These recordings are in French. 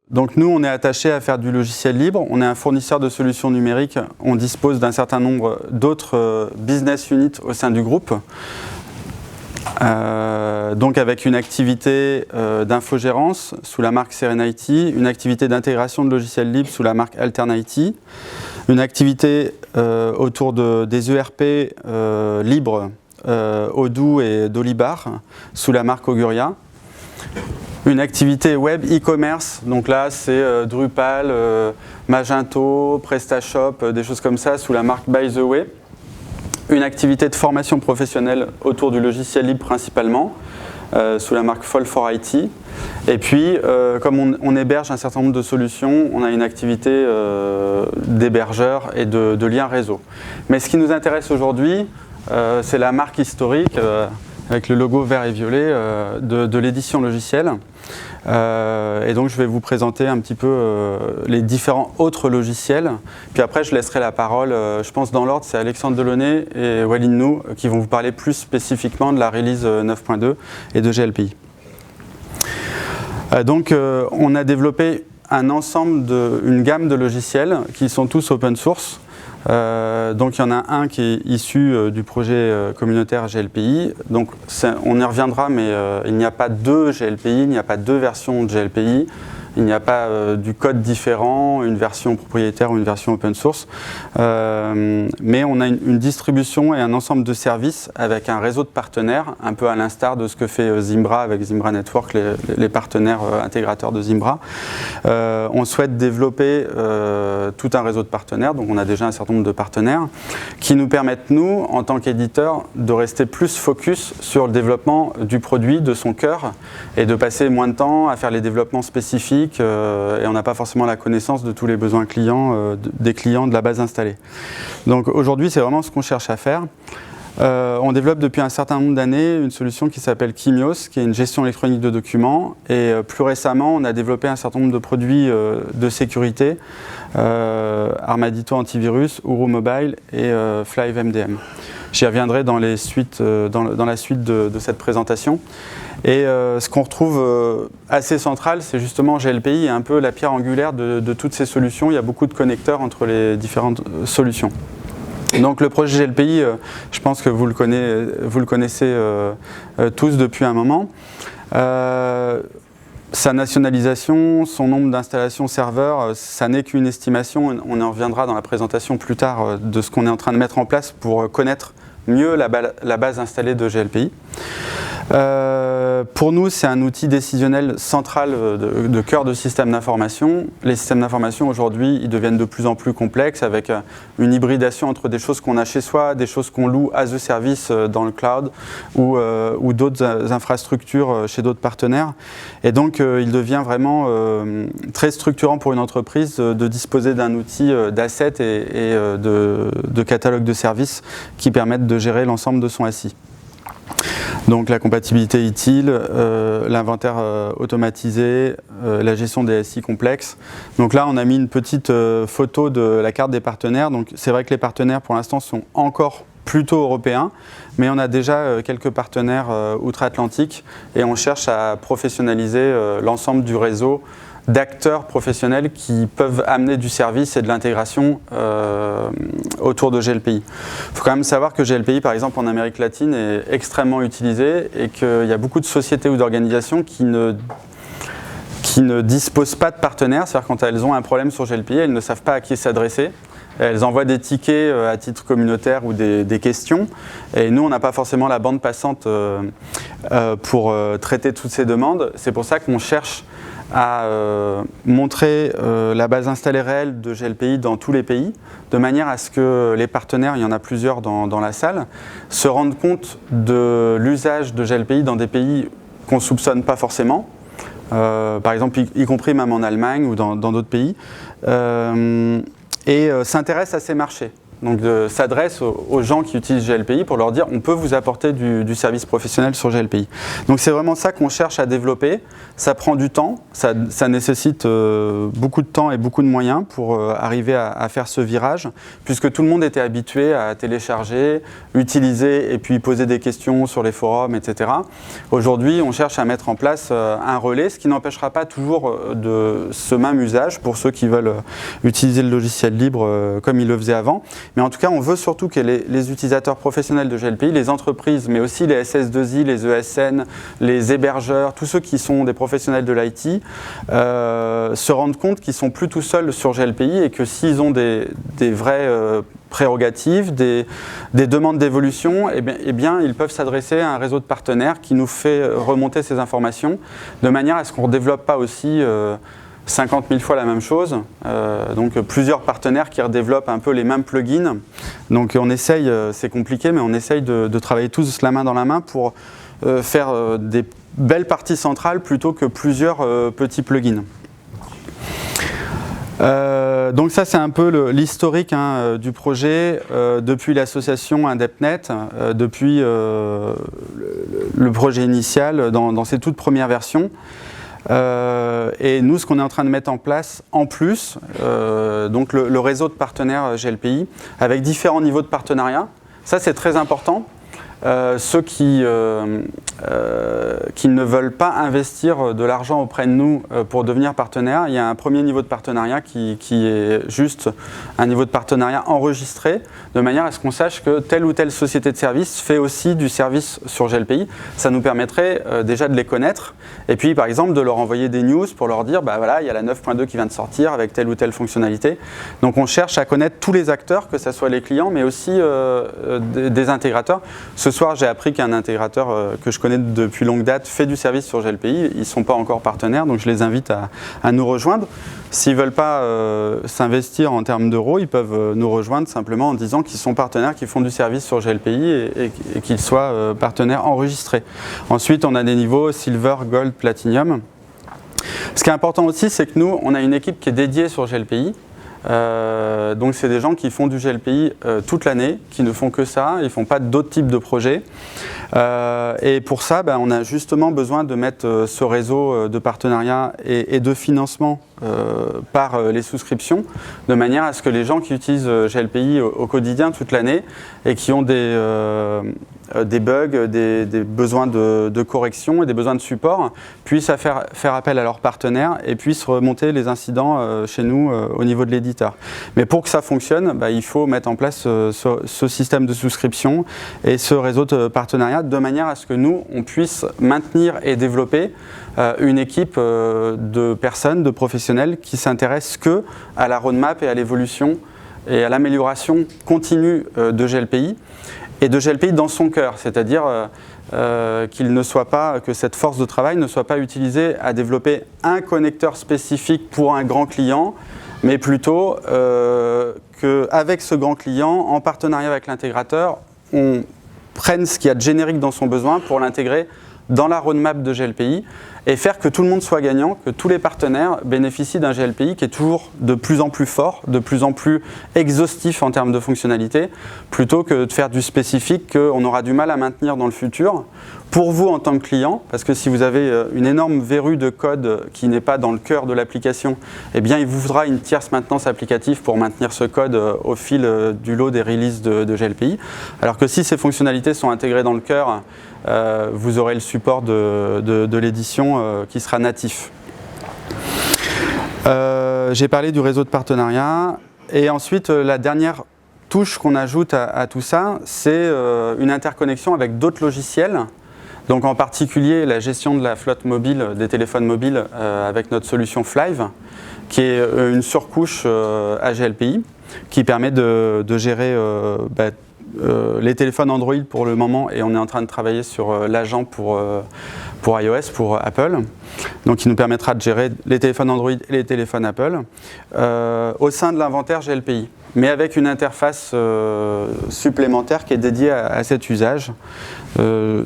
Donc nous, on est attaché à faire du logiciel libre. On est un fournisseur de solutions numériques. On dispose d'un certain nombre d'autres business units au sein du groupe. Donc avec une activité d'infogérance sous la marque Serenity, une activité d'intégration de logiciels libres sous la marque Alternity, une activité autour des ERP libres Odoo et Dolibar sous la marque Auguria. Une activité web e-commerce, donc là c'est Drupal, Magento, PrestaShop, des choses comme ça sous la marque By the Way. Une activité de formation professionnelle autour du logiciel libre principalement, sous la marque Fall4IT. Et puis, comme on héberge un certain nombre de solutions, on a une activité d'hébergeur et de lien réseau. Mais ce qui nous intéresse aujourd'hui, c'est la marque historique, avec le logo vert et violet de l'édition logicielle. Et donc je vais vous présenter un petit peu les différents autres logiciels. Puis après je laisserai la parole, je pense dans l'ordre, c'est Alexandre Delaunay et Walid Nou qui vont vous parler plus spécifiquement de la release 9.2 et de GLPI. Donc on a développé un ensemble, une gamme de logiciels qui sont tous open source. Donc il y en a un qui est issu du projet communautaire GLPI. Donc on y reviendra, mais il n'y a pas deux GLPI, il n'y a pas deux versions de GLPI. Il n'y a pas du code différent, une version propriétaire ou une version open source. Mais on a une distribution et un ensemble de services avec un réseau de partenaires, un peu à l'instar de ce que fait Zimbra avec Zimbra Network, les partenaires intégrateurs de Zimbra. On souhaite développer tout un réseau de partenaires, donc on a déjà un certain nombre de partenaires, qui nous permettent, nous, en tant qu'éditeurs, de rester plus focus sur le développement du produit, de son cœur, et de passer moins de temps à faire les développements spécifiques, et on n'a pas forcément la connaissance de tous les besoins clients, des clients de la base installée. Donc aujourd'hui, c'est vraiment ce qu'on cherche à faire. On développe depuis un certain nombre d'années une solution qui s'appelle Kimios, qui est une gestion électronique de documents. Et plus récemment, on a développé un certain nombre de produits de sécurité, Armadito Antivirus, Uru Mobile et Flive MDM. J'y reviendrai dans la suite de cette présentation. Et ce qu'on retrouve assez central, c'est justement GLPI est un peu la pierre angulaire de toutes ces solutions. Il y a beaucoup de connecteurs entre les différentes solutions. Donc le projet GLPI, je pense que vous le connaissez tous depuis un moment. Sa nationalisation, son nombre d'installations serveurs, ça n'est qu'une estimation. On en reviendra dans la présentation plus tard de ce qu'on est en train de mettre en place pour connaître mieux la base installée de GLPI. Pour nous, c'est un outil décisionnel central de cœur de système d'information. Les systèmes d'information, aujourd'hui, ils deviennent de plus en plus complexes avec une hybridation entre des choses qu'on a chez soi, des choses qu'on loue as a service dans le cloud ou d'autres infrastructures chez d'autres partenaires. Et donc, il devient vraiment très structurant pour une entreprise de disposer d'un outil d'assets et de catalogue de services qui permettent de gérer l'ensemble de son SI. Donc la compatibilité utile, l'inventaire automatisé, la gestion des SI complexes. Donc là, on a mis une petite photo de la carte des partenaires. Donc c'est vrai que les partenaires, pour l'instant, sont encore plutôt européens, mais on a déjà quelques partenaires outre-Atlantique et on cherche à professionnaliser l'ensemble du réseau d'acteurs professionnels qui peuvent amener du service et de l'intégration autour de GLPI. Il faut quand même savoir que GLPI, par exemple, en Amérique latine, est extrêmement utilisé et qu'il y a beaucoup de sociétés ou d'organisations qui ne disposent pas de partenaires, c'est-à-dire quand elles ont un problème sur GLPI, elles ne savent pas à qui s'adresser. Elles envoient des tickets à titre communautaire ou des questions. Et nous, on n'a pas forcément la bande passante pour traiter toutes ces demandes. C'est pour ça qu'on cherche à montrer la base installée réelle de GLPI dans tous les pays, de manière à ce que les partenaires, il y en a plusieurs dans la salle, se rendent compte de l'usage de GLPI dans des pays qu'on ne soupçonne pas forcément, par exemple y compris même en Allemagne ou dans d'autres pays, et s'intéressent à ces marchés. donc s'adresse aux gens qui utilisent GLPI pour leur dire on peut vous apporter du service professionnel sur GLPI. Donc c'est vraiment ça qu'on cherche à développer. Ça prend du temps, ça nécessite beaucoup de temps et beaucoup de moyens pour arriver à faire ce virage, puisque tout le monde était habitué à télécharger, utiliser et puis poser des questions sur les forums, etc. Aujourd'hui, on cherche à mettre en place un relais, ce qui n'empêchera pas toujours de ce même usage pour ceux qui veulent utiliser le logiciel libre comme ils le faisaient avant. Mais en tout cas, on veut surtout que les utilisateurs professionnels de GLPI, les entreprises, mais aussi les SS2I, les ESN, les hébergeurs, tous ceux qui sont des professionnels de l'IT, se rendent compte qu'ils ne sont plus tout seuls sur GLPI et que s'ils ont des vraies prérogatives, des demandes d'évolution, eh bien, ils peuvent s'adresser à un réseau de partenaires qui nous fait remonter ces informations de manière à ce qu'on ne développe pas aussi 50 000 fois la même chose, donc plusieurs partenaires qui redéveloppent un peu les mêmes plugins. Donc on essaye, c'est compliqué, mais on essaye de travailler tous la main dans la main pour faire des belles parties centrales plutôt que plusieurs petits plugins. Donc ça c'est un peu l'historique du projet depuis l'association Indeptnet, depuis le projet initial dans ses toutes premières versions. Et nous, ce qu'on est en train de mettre en place en plus, donc le réseau de partenaires GLPI, avec différents niveaux de partenariat, ça c'est très important. Ceux qui ne veulent pas investir de l'argent auprès de nous pour devenir partenaire, il y a un premier niveau de partenariat qui est juste un niveau de partenariat enregistré, de manière à ce qu'on sache que telle ou telle société de service fait aussi du service sur GLPI. Ça nous permettrait déjà de les connaître et puis par exemple de leur envoyer des news pour leur dire bah voilà, il y a la 9.2 qui vient de sortir avec telle ou telle fonctionnalité. Donc on cherche à connaître tous les acteurs, que ce soit les clients mais aussi des intégrateurs. Ce soir, j'ai appris qu'un intégrateur que je connais depuis longue date fait du service sur GLPI. Ils ne sont pas encore partenaires, donc je les invite à nous rejoindre. S'ils ne veulent pas s'investir en termes d'euros, ils peuvent nous rejoindre simplement en disant qu'ils sont partenaires, qu'ils font du service sur GLPI et qu'ils soient partenaires enregistrés. Ensuite, on a des niveaux Silver, Gold, Platinum. Ce qui est important aussi, c'est que nous, on a une équipe qui est dédiée sur GLPI. Donc c'est des gens qui font du GLPI toute l'année, qui ne font que ça, ils ne font pas d'autres types de projets. Et pour ça, on a justement besoin de mettre ce réseau de partenariat et de financement par les souscriptions, de manière à ce que les gens qui utilisent GLPI au quotidien toute l'année et qui ont des bugs, des besoins de correction et des besoins de support, puissent faire appel à leurs partenaires et puissent remonter les incidents chez nous au niveau de l'éditeur. Mais pour que ça fonctionne, il faut mettre en place ce système de souscription et ce réseau de partenariat de manière à ce que nous, on puisse maintenir et développer une équipe de personnes, de professionnels qui s'intéressent que à la roadmap et à l'évolution et à l'amélioration continue de GLPI et de GLPI dans son cœur, c'est-à-dire que cette force de travail ne soit pas utilisée à développer un connecteur spécifique pour un grand client, mais plutôt qu'avec ce grand client, en partenariat avec l'intégrateur, on prenne ce qu'il y a de générique dans son besoin pour l'intégrer dans la roadmap de GLPI et faire que tout le monde soit gagnant, que tous les partenaires bénéficient d'un GLPI qui est toujours de plus en plus fort, de plus en plus exhaustif en termes de fonctionnalité, plutôt que de faire du spécifique qu'on aura du mal à maintenir dans le futur. Pour vous en tant que client, parce que si vous avez une énorme verrue de code qui n'est pas dans le cœur de l'application, eh bien il vous faudra une tierce maintenance applicative pour maintenir ce code au fil du lot des releases de GLPI. Alors que si ces fonctionnalités sont intégrées dans le cœur, vous aurez le support de l'édition qui sera natif. J'ai parlé du réseau de partenariat et ensuite la dernière touche qu'on ajoute à tout ça, c'est une interconnexion avec d'autres logiciels. Donc en particulier la gestion de la flotte mobile, des téléphones mobiles avec notre solution Flive, qui est une surcouche à GLPI, qui permet de gérer les téléphones Android pour le moment, et on est en train de travailler sur l'agent pour iOS, pour Apple, donc qui nous permettra de gérer les téléphones Android et les téléphones Apple au sein de l'inventaire GLPI, mais avec une interface supplémentaire qui est dédiée à cet usage.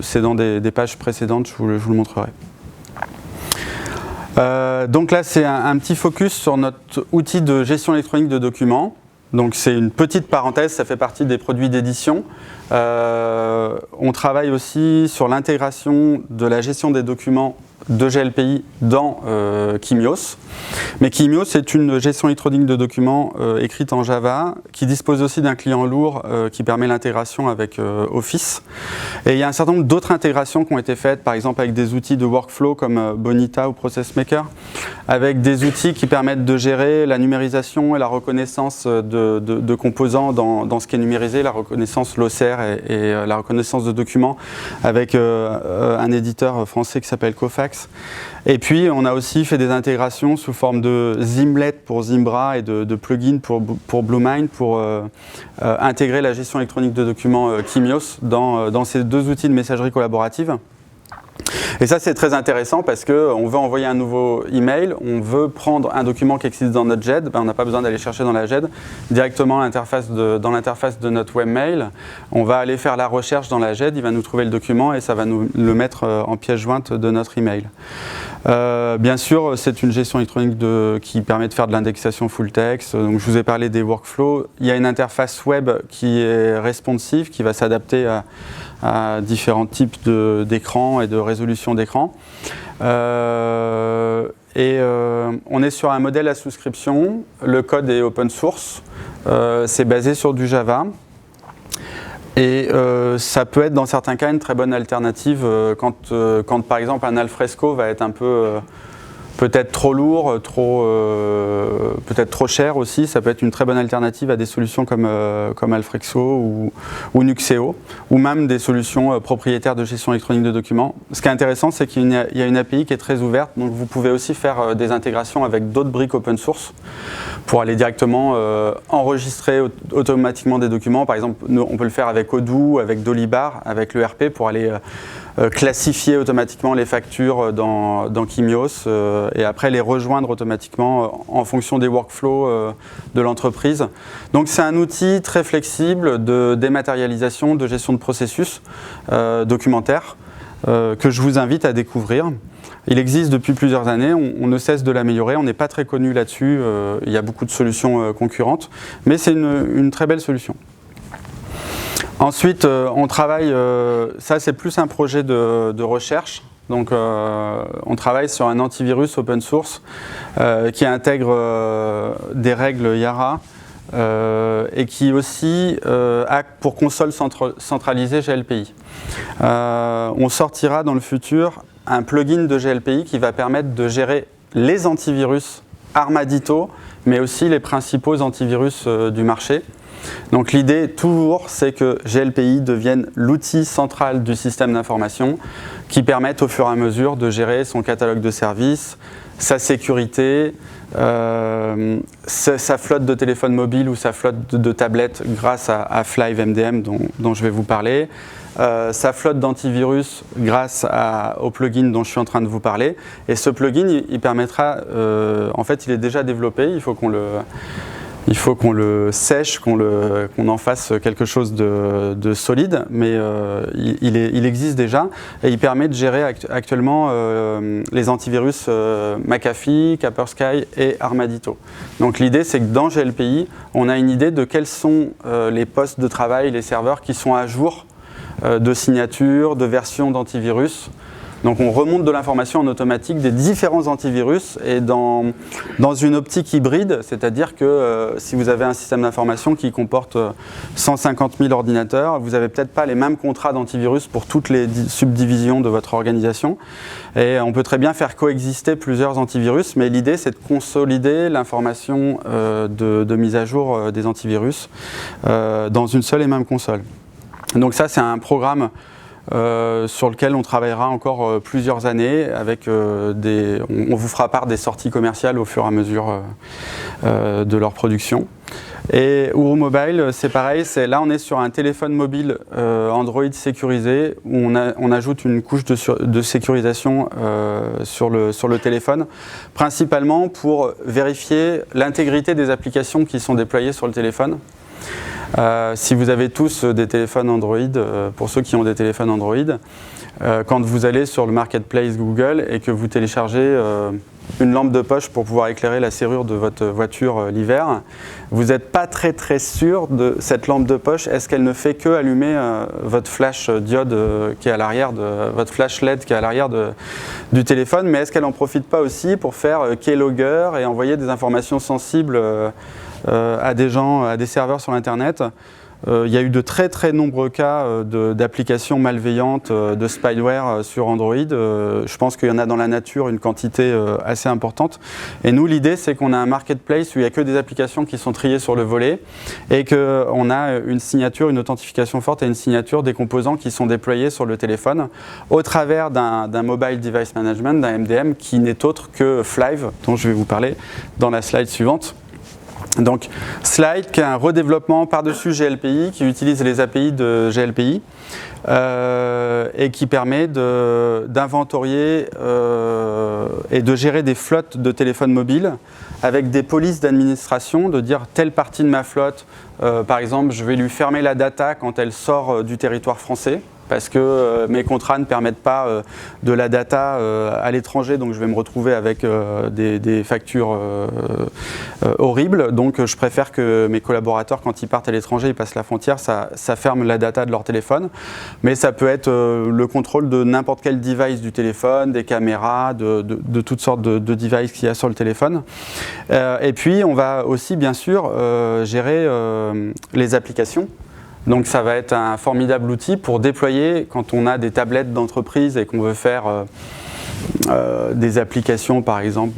C'est dans des pages précédentes, je vous le montrerai. Donc là, c'est un petit focus sur notre outil de gestion électronique de documents. Donc c'est une petite parenthèse, ça fait partie des produits d'édition. On travaille aussi sur l'intégration de la gestion des documents de GLPI dans Kimios. Mais Kimios est une gestion électronique de documents écrite en Java qui dispose aussi d'un client lourd qui permet l'intégration avec Office. Et il y a un certain nombre d'autres intégrations qui ont été faites, par exemple avec des outils de workflow comme Bonita ou Process Maker, avec des outils qui permettent de gérer la numérisation et la reconnaissance de composants dans ce qui est numérisé, la reconnaissance LOCR et la reconnaissance de documents avec un éditeur français qui s'appelle Cofax. Et puis on a aussi fait des intégrations sous forme de Zimlet pour Zimbra et de plugins pour Bluemind pour intégrer la gestion électronique de documents Kimios dans ces deux outils de messagerie collaborative. Et ça c'est très intéressant parce qu'on veut envoyer un nouveau email, on veut prendre un document qui existe dans notre GED, on n'a pas besoin d'aller chercher dans la GED, directement dans l'interface de notre webmail, on va aller faire la recherche dans la GED, il va nous trouver le document et ça va nous le mettre en pièce jointe de notre email. Bien sûr, c'est une gestion électronique qui permet de faire de l'indexation full text. Donc, je vous ai parlé des workflows. Il y a une interface web qui est responsive, qui va s'adapter à différents types d'écrans et de résolution d'écran. On est sur un modèle à souscription. Le code est open source. C'est basé sur du Java. Et ça peut être dans certains cas une très bonne alternative quand par exemple un Alfresco va être un peu peut-être trop lourd, peut-être trop cher aussi. Ça peut être une très bonne alternative à des solutions comme Alfresco ou Nuxeo, ou même des solutions propriétaires de gestion électronique de documents. Ce qui est intéressant, c'est qu'il y a une API qui est très ouverte, donc vous pouvez aussi faire des intégrations avec d'autres briques open source pour aller directement enregistrer automatiquement des documents. Par exemple, on peut le faire avec Odoo, avec Dolibar, avec l'ERP pour aller classifier automatiquement les factures dans Kimios et après les rejoindre automatiquement en fonction des workflows de l'entreprise. Donc c'est un outil très flexible de dématérialisation, de gestion de processus documentaire que je vous invite à découvrir. Il existe depuis plusieurs années, on ne cesse de l'améliorer, on n'est pas très connu là-dessus, il y a beaucoup de solutions concurrentes, mais c'est une très belle solution. Ensuite, on travaille, ça c'est plus un projet de recherche, donc on travaille sur un antivirus open source qui intègre des règles Yara et qui aussi a pour console centralisée GLPI. On sortira dans le futur un plugin de GLPI qui va permettre de gérer les antivirus Armadito, mais aussi les principaux antivirus du marché. Donc l'idée toujours, c'est que GLPI devienne l'outil central du système d'information qui permette au fur et à mesure de gérer son catalogue de services, sa sécurité, sa flotte de téléphones mobiles ou sa flotte de tablettes grâce à Flyve MDM dont je vais vous parler, sa flotte d'antivirus grâce au plugin dont je suis en train de vous parler. Et ce plugin, il permettra, en fait il est déjà développé, il faut qu'on le sèche, qu'on en fasse quelque chose de solide, mais il existe déjà et il permet de gérer actuellement les antivirus McAfee, Kaspersky et Armadito. Donc l'idée c'est que dans GLPI, on a une idée de quels sont les postes de travail, les serveurs qui sont à jour de signature, de version d'antivirus. Donc on remonte de l'information en automatique des différents antivirus et dans une optique hybride, c'est-à-dire que si vous avez un système d'information qui comporte 150 000 ordinateurs, vous n'avez peut-être pas les mêmes contrats d'antivirus pour toutes les subdivisions de votre organisation. Et on peut très bien faire coexister plusieurs antivirus, mais l'idée c'est de consolider l'information de mise à jour des antivirus dans une seule et même console. Donc ça c'est un programme sur lequel on travaillera encore plusieurs années avec on vous fera part des sorties commerciales au fur et à mesure de leur production. Et Ouro Mobile, c'est pareil, là on est sur un téléphone mobile Android sécurisé où on ajoute une couche de sécurisation sur le téléphone, principalement pour vérifier l'intégrité des applications qui sont déployées sur le téléphone. Si vous avez tous des téléphones Android, pour ceux qui ont des téléphones Android, quand vous allez sur le marketplace Google et que vous téléchargez une lampe de poche pour pouvoir éclairer la serrure de votre voiture l'hiver, vous n'êtes pas très sûr de cette lampe de poche. Est-ce qu'elle ne fait que allumer votre flash diode qui est à l'arrière votre flash LED qui est à l'arrière du téléphone, mais est-ce qu'elle n'en profite pas aussi pour faire keylogger et envoyer des informations sensibles à des gens, à des serveurs sur l'internet? Il y a eu de très nombreux cas d'applications malveillantes, de spyware sur Android. Je pense qu'il y en a dans la nature une quantité assez importante. Et nous, l'idée, c'est qu'on a un marketplace où il n'y a que des applications qui sont triées sur le volet et qu'on a une signature, une authentification forte et une signature des composants qui sont déployés sur le téléphone au travers d'un Mobile Device Management, d'un MDM, qui n'est autre que Flive, dont je vais vous parler dans la slide suivante. Donc Slide, qui est un redéveloppement par-dessus GLPI, qui utilise les API de GLPI et qui permet d'inventorier et de gérer des flottes de téléphones mobiles avec des polices d'administration, de dire telle partie de ma flotte, par exemple, je vais lui fermer la data quand elle sort du territoire français, parce que mes contrats ne permettent pas de la data à l'étranger, donc je vais me retrouver avec des factures horribles. Donc je préfère que mes collaborateurs, quand ils partent à l'étranger, ils passent la frontière, ça ferme la data de leur téléphone. Mais ça peut être le contrôle de n'importe quel device du téléphone, des caméras, de toutes sortes de devices qu'il y a sur le téléphone. Et puis on va aussi bien sûr gérer les applications. Donc ça va être un formidable outil pour déployer quand on a des tablettes d'entreprise et qu'on veut faire des applications par exemple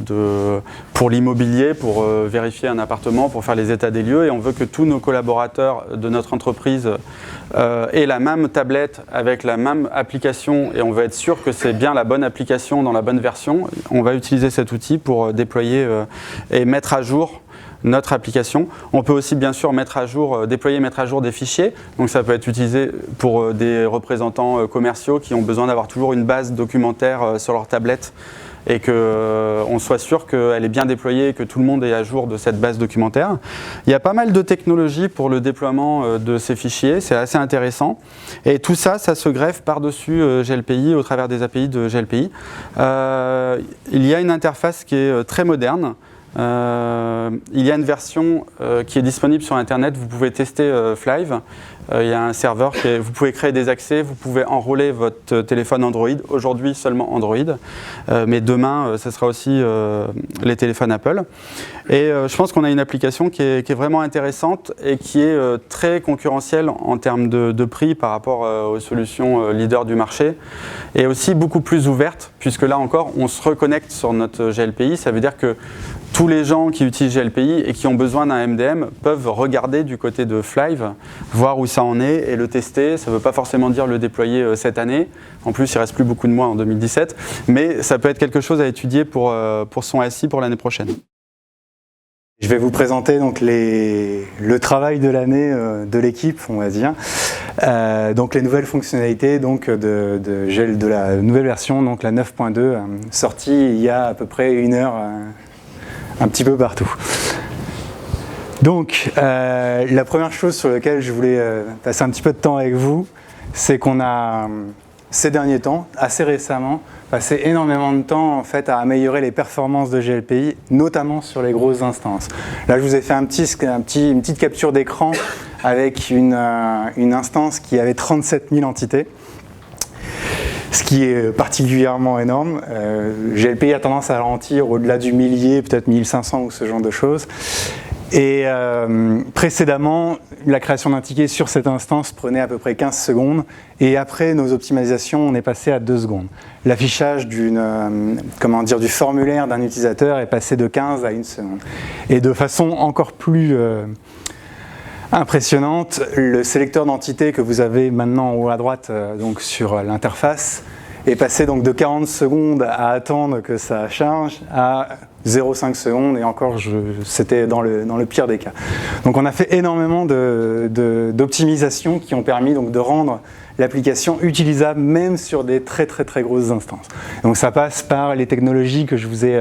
pour l'immobilier, pour vérifier un appartement, pour faire les états des lieux, et on veut que tous nos collaborateurs de notre entreprise aient la même tablette avec la même application, et on veut être sûr que c'est bien la bonne application dans la bonne version. On va utiliser cet outil pour déployer et mettre à jour notre application. On peut aussi bien sûr déployer et mettre à jour des fichiers. Donc ça peut être utilisé pour des représentants commerciaux qui ont besoin d'avoir toujours une base documentaire sur leur tablette et qu'on soit sûr qu'elle est bien déployée et que tout le monde est à jour de cette base documentaire. Il y a pas mal de technologies pour le déploiement de ces fichiers, c'est assez intéressant. Et tout ça, ça se greffe par-dessus GLPI au travers des API de GLPI. Il y a une interface qui est très moderne. Il y a une version qui est disponible sur internet, vous pouvez tester Flive. Il y a un serveur, vous pouvez créer des accès, vous pouvez enrôler votre téléphone Android, aujourd'hui seulement Android, mais demain ce sera aussi les téléphones Apple. Et je pense qu'on a une application qui est vraiment intéressante et qui est très concurrentielle en termes de prix par rapport aux solutions leaders du marché, et aussi beaucoup plus ouverte, puisque là encore on se reconnecte sur notre GLPI. Ça veut dire que tous les gens qui utilisent GLPI et qui ont besoin d'un MDM peuvent regarder du côté de Flive, voir où ça en est et le tester. Ça ne veut pas forcément dire le déployer cette année. En plus, il ne reste plus beaucoup de mois en 2017. Mais ça peut être quelque chose à étudier pour son SI pour l'année prochaine. Je vais vous présenter donc le travail de l'année de l'équipe, on va dire. Donc les nouvelles fonctionnalités donc de la nouvelle version, donc la 9.2, sortie il y a à peu près une heure. Un petit peu partout. Donc, la première chose sur laquelle je voulais passer un petit peu de temps avec vous, c'est qu'on a, ces derniers temps, assez récemment, passé énormément de temps en fait, à améliorer les performances de GLPI, notamment sur les grosses instances. Là, je vous ai fait une petite capture d'écran avec une instance qui avait 37 000 entités. Ce qui est particulièrement énorme. GLPI a tendance à ralentir au-delà du millier, peut-être 1500 ou ce genre de choses. Et précédemment, la création d'un ticket sur cette instance prenait à peu près 15 secondes. Et après nos optimisations, on est passé à 2 secondes. L'affichage du formulaire d'un utilisateur est passé de 15 à 1 seconde. Et de façon encore plus impressionnante, le sélecteur d'entités que vous avez maintenant en haut à droite donc sur l'interface est passé donc de 40 secondes à attendre que ça charge à 0,5 secondes, et encore c'était dans le pire des cas. Donc on a fait énormément d'optimisations qui ont permis donc de rendre l'application utilisable même sur des très grosses instances. Donc ça passe par les technologies que je vous ai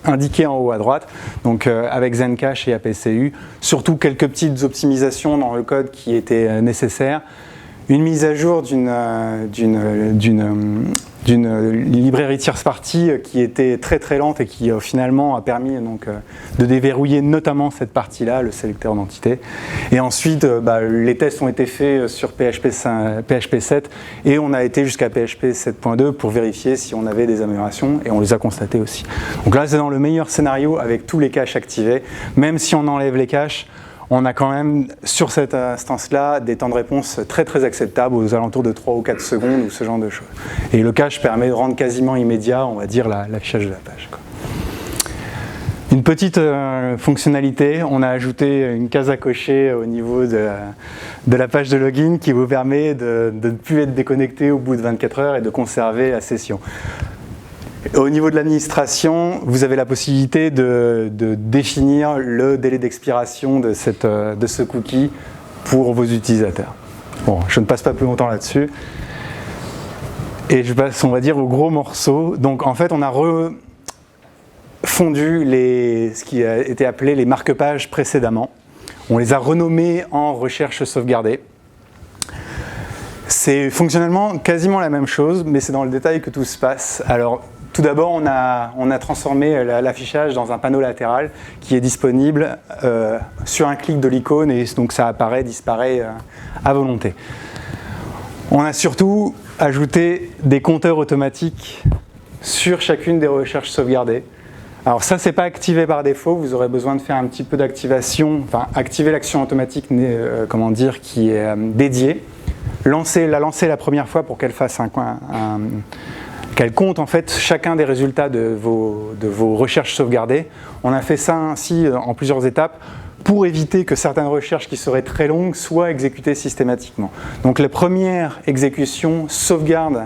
indiqué en haut à droite, donc avec Zencache et APCU, surtout quelques petites optimisations dans le code qui étaient nécessaires, une mise à jour d'une librairie tierce partie qui était très très lente et qui finalement a permis donc, de déverrouiller notamment cette partie-là, le sélecteur d'entité. Et ensuite, les tests ont été faits sur PHP 7 et on a été jusqu'à PHP 7.2 pour vérifier si on avait des améliorations et on les a constatées aussi. Donc là, c'est dans le meilleur scénario avec tous les caches activés. Même si on enlève les caches, on a quand même, sur cette instance-là, des temps de réponse très très acceptables, aux alentours de 3 ou 4 secondes ou ce genre de choses. Et le cache permet de rendre quasiment immédiat, on va dire, l'affichage de la page, quoi. Une petite fonctionnalité, on a ajouté une case à cocher au niveau de la page de login qui vous permet de ne plus être déconnecté au bout de 24 heures et de conserver la session. Au niveau de l'administration, vous avez la possibilité de définir le délai d'expiration de ce cookie pour vos utilisateurs. Bon, je ne passe pas plus longtemps là-dessus. Et je passe, on va dire, au gros morceau. Donc en fait, on a refondu ce qui a été appelé les marque-pages précédemment. On les a renommés en recherche sauvegardée. C'est fonctionnellement quasiment la même chose, mais c'est dans le détail que tout se passe. Alors, tout d'abord, on a transformé l'affichage dans un panneau latéral qui est disponible sur un clic de l'icône et donc ça apparaît, disparaît à volonté. On a surtout ajouté des compteurs automatiques sur chacune des recherches sauvegardées. Alors ça, c'est pas activé par défaut, vous aurez besoin de faire un petit peu d'activation, enfin activer l'action automatique qui est dédiée. La lancer la première fois pour qu'elle fasse qu'elle compte en fait chacun des résultats de vos recherches sauvegardées. On a fait ça ainsi en plusieurs étapes pour éviter que certaines recherches qui seraient très longues soient exécutées systématiquement. Donc la première exécution sauvegarde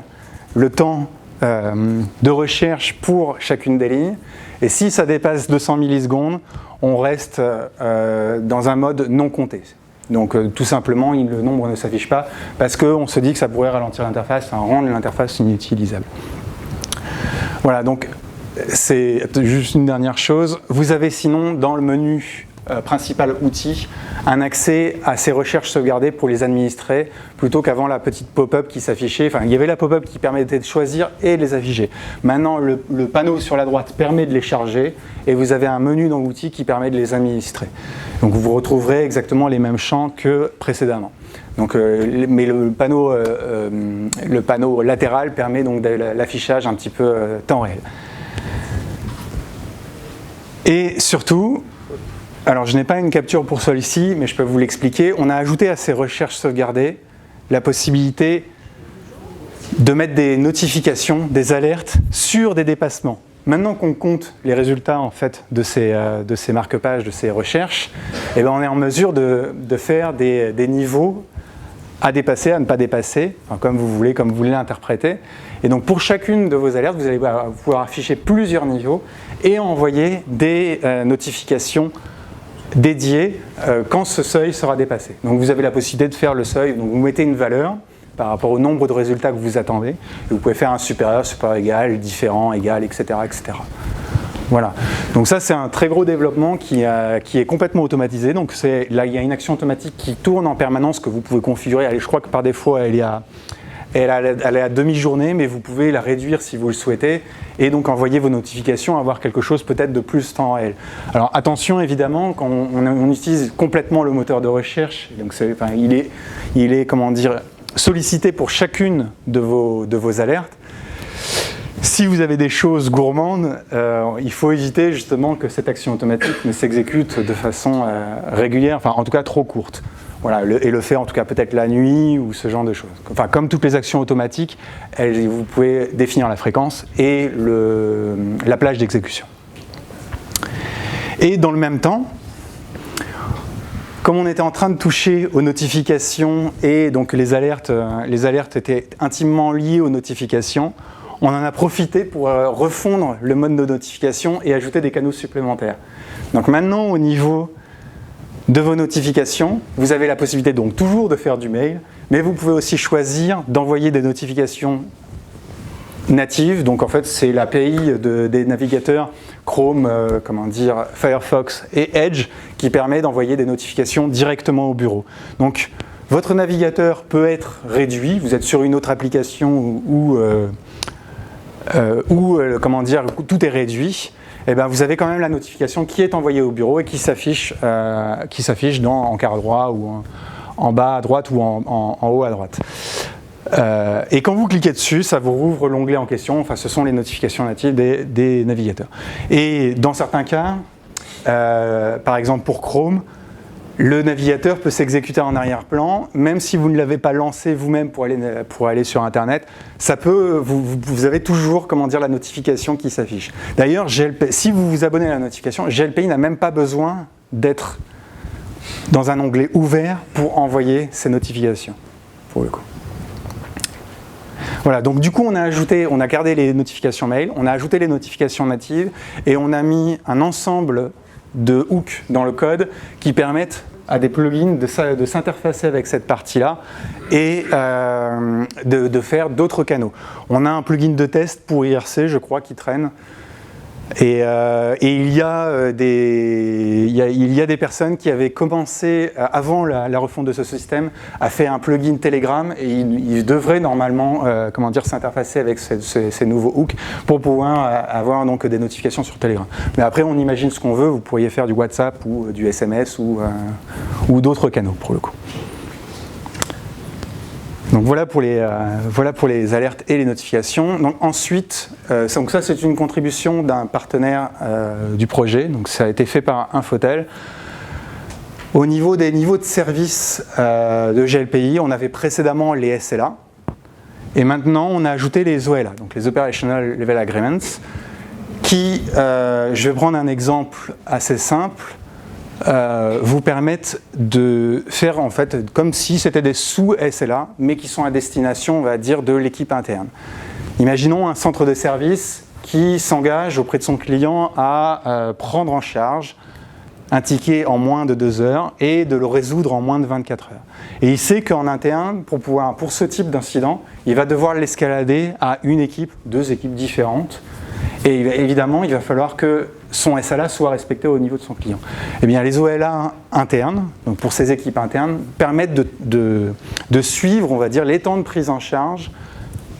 le temps de recherche pour chacune des lignes. Et si ça dépasse 200 millisecondes, on reste dans un mode non compté. Donc tout simplement, le nombre ne s'affiche pas parce qu'on se dit que ça pourrait ralentir l'interface, rendre l'interface inutilisable. Voilà, donc c'est juste une dernière chose. Vous avez sinon dans le menu principal outils un accès à ces recherches sauvegardées pour les administrer plutôt qu'avant la petite pop-up qui s'affichait. Enfin, il y avait la pop-up qui permettait de choisir et de les afficher. Maintenant, le panneau sur la droite permet de les charger et vous avez un menu dans l'outil qui permet de les administrer. Donc vous retrouverez exactement les mêmes champs que précédemment. Donc, mais le panneau latéral permet donc de l'affichage un petit peu temps réel. Et surtout, alors je n'ai pas une capture pour celui-ci, mais je peux vous l'expliquer. On a ajouté à ces recherches sauvegardées la possibilité de mettre des notifications, des alertes sur des dépassements. Maintenant qu'on compte les résultats en fait, de ces marque-pages, de ces recherches, eh bien, on est en mesure de faire des niveaux à dépasser, à ne pas dépasser, enfin, comme vous voulez l'interpréter. Et donc pour chacune de vos alertes, vous allez pouvoir afficher plusieurs niveaux et envoyer des notifications dédiées quand ce seuil sera dépassé. Donc vous avez la possibilité de faire le seuil, donc vous mettez une valeur par rapport au nombre de résultats que vous attendez, et vous pouvez faire un supérieur, supérieur égal, différent, égal, etc. etc. Voilà. Donc ça c'est un très gros développement qui est complètement automatisé. Donc là il y a une action automatique qui tourne en permanence que vous pouvez configurer. Allez, je crois que par défaut elle est à demi-journée, mais vous pouvez la réduire si vous le souhaitez et donc envoyer vos notifications, avoir quelque chose peut-être de plus temps réel. Alors attention évidemment, quand on utilise complètement le moteur de recherche, donc il est comment dire, sollicité pour chacune de vos alertes. Si vous avez des choses gourmandes, il faut éviter justement que cette action automatique ne s'exécute de façon régulière, enfin en tout cas trop courte. Voilà, et le fait en tout cas peut-être la nuit ou ce genre de choses. Enfin, comme toutes les actions automatiques, vous pouvez définir la fréquence et la plage d'exécution. Et dans le même temps, comme on était en train de toucher aux notifications et donc les alertes étaient intimement liées aux notifications, on en a profité pour refondre le mode de notification et ajouter des canaux supplémentaires. Donc maintenant, au niveau de vos notifications, vous avez la possibilité donc toujours de faire du mail, mais vous pouvez aussi choisir d'envoyer des notifications natives. Donc en fait, c'est l'API des navigateurs Chrome, Firefox et Edge qui permet d'envoyer des notifications directement au bureau. Donc votre navigateur peut être réduit, vous êtes sur une autre application où comment dire, tout est réduit, et bien vous avez quand même la notification qui est envoyée au bureau et qui s'affiche en quart droit ou en bas à droite ou en haut à droite. Et quand vous cliquez dessus, ça vous rouvre l'onglet en question, enfin ce sont les notifications natives des navigateurs. Et dans certains cas, par exemple pour Chrome, le navigateur peut s'exécuter en arrière-plan, même si vous ne l'avez pas lancé vous-même pour aller sur Internet, vous avez toujours, comment dire, la notification qui s'affiche. D'ailleurs, si vous vous abonnez à la notification, GLPI n'a même pas besoin d'être dans un onglet ouvert pour envoyer ces notifications, pour le coup. Voilà, donc du coup on a gardé les notifications mail, on a ajouté les notifications natives et on a mis un ensemble de hooks dans le code qui permettent à des plugins de s'interfacer avec cette partie-là et de faire d'autres canaux. On a un plugin de test pour IRC, je crois, qui traîne. Et il y a des personnes qui avaient commencé, avant la refonte de ce système, à faire un plugin Telegram et ils devraient normalement s'interfacer avec ces nouveaux hooks pour pouvoir avoir donc des notifications sur Telegram. Mais après, on imagine ce qu'on veut, vous pourriez faire du WhatsApp ou du SMS ou d'autres canaux pour le coup. Donc voilà pour les alertes et les notifications. Donc ensuite, donc ça c'est une contribution d'un partenaire du projet, donc ça a été fait par Infotel. Au niveau des niveaux de service de GLPI, on avait précédemment les SLA, et maintenant on a ajouté les OLA, donc les Operational Level Agreements, qui, je vais prendre un exemple assez simple, vous permettent de faire en fait comme si c'était des sous-SLA, mais qui sont à destination, on va dire, de l'équipe interne. Imaginons un centre de service qui s'engage auprès de son client à prendre en charge un ticket en moins de 2 heures et de le résoudre en moins de 24 heures. Et il sait qu'en interne, pour ce type d'incident, il va devoir l'escalader à une équipe, 2 équipes différentes. Et évidemment, il va falloir que son SLA soit respecté au niveau de son client. Eh bien, les OLA internes, donc pour ces équipes internes, permettent de suivre, on va dire, les temps de prise en charge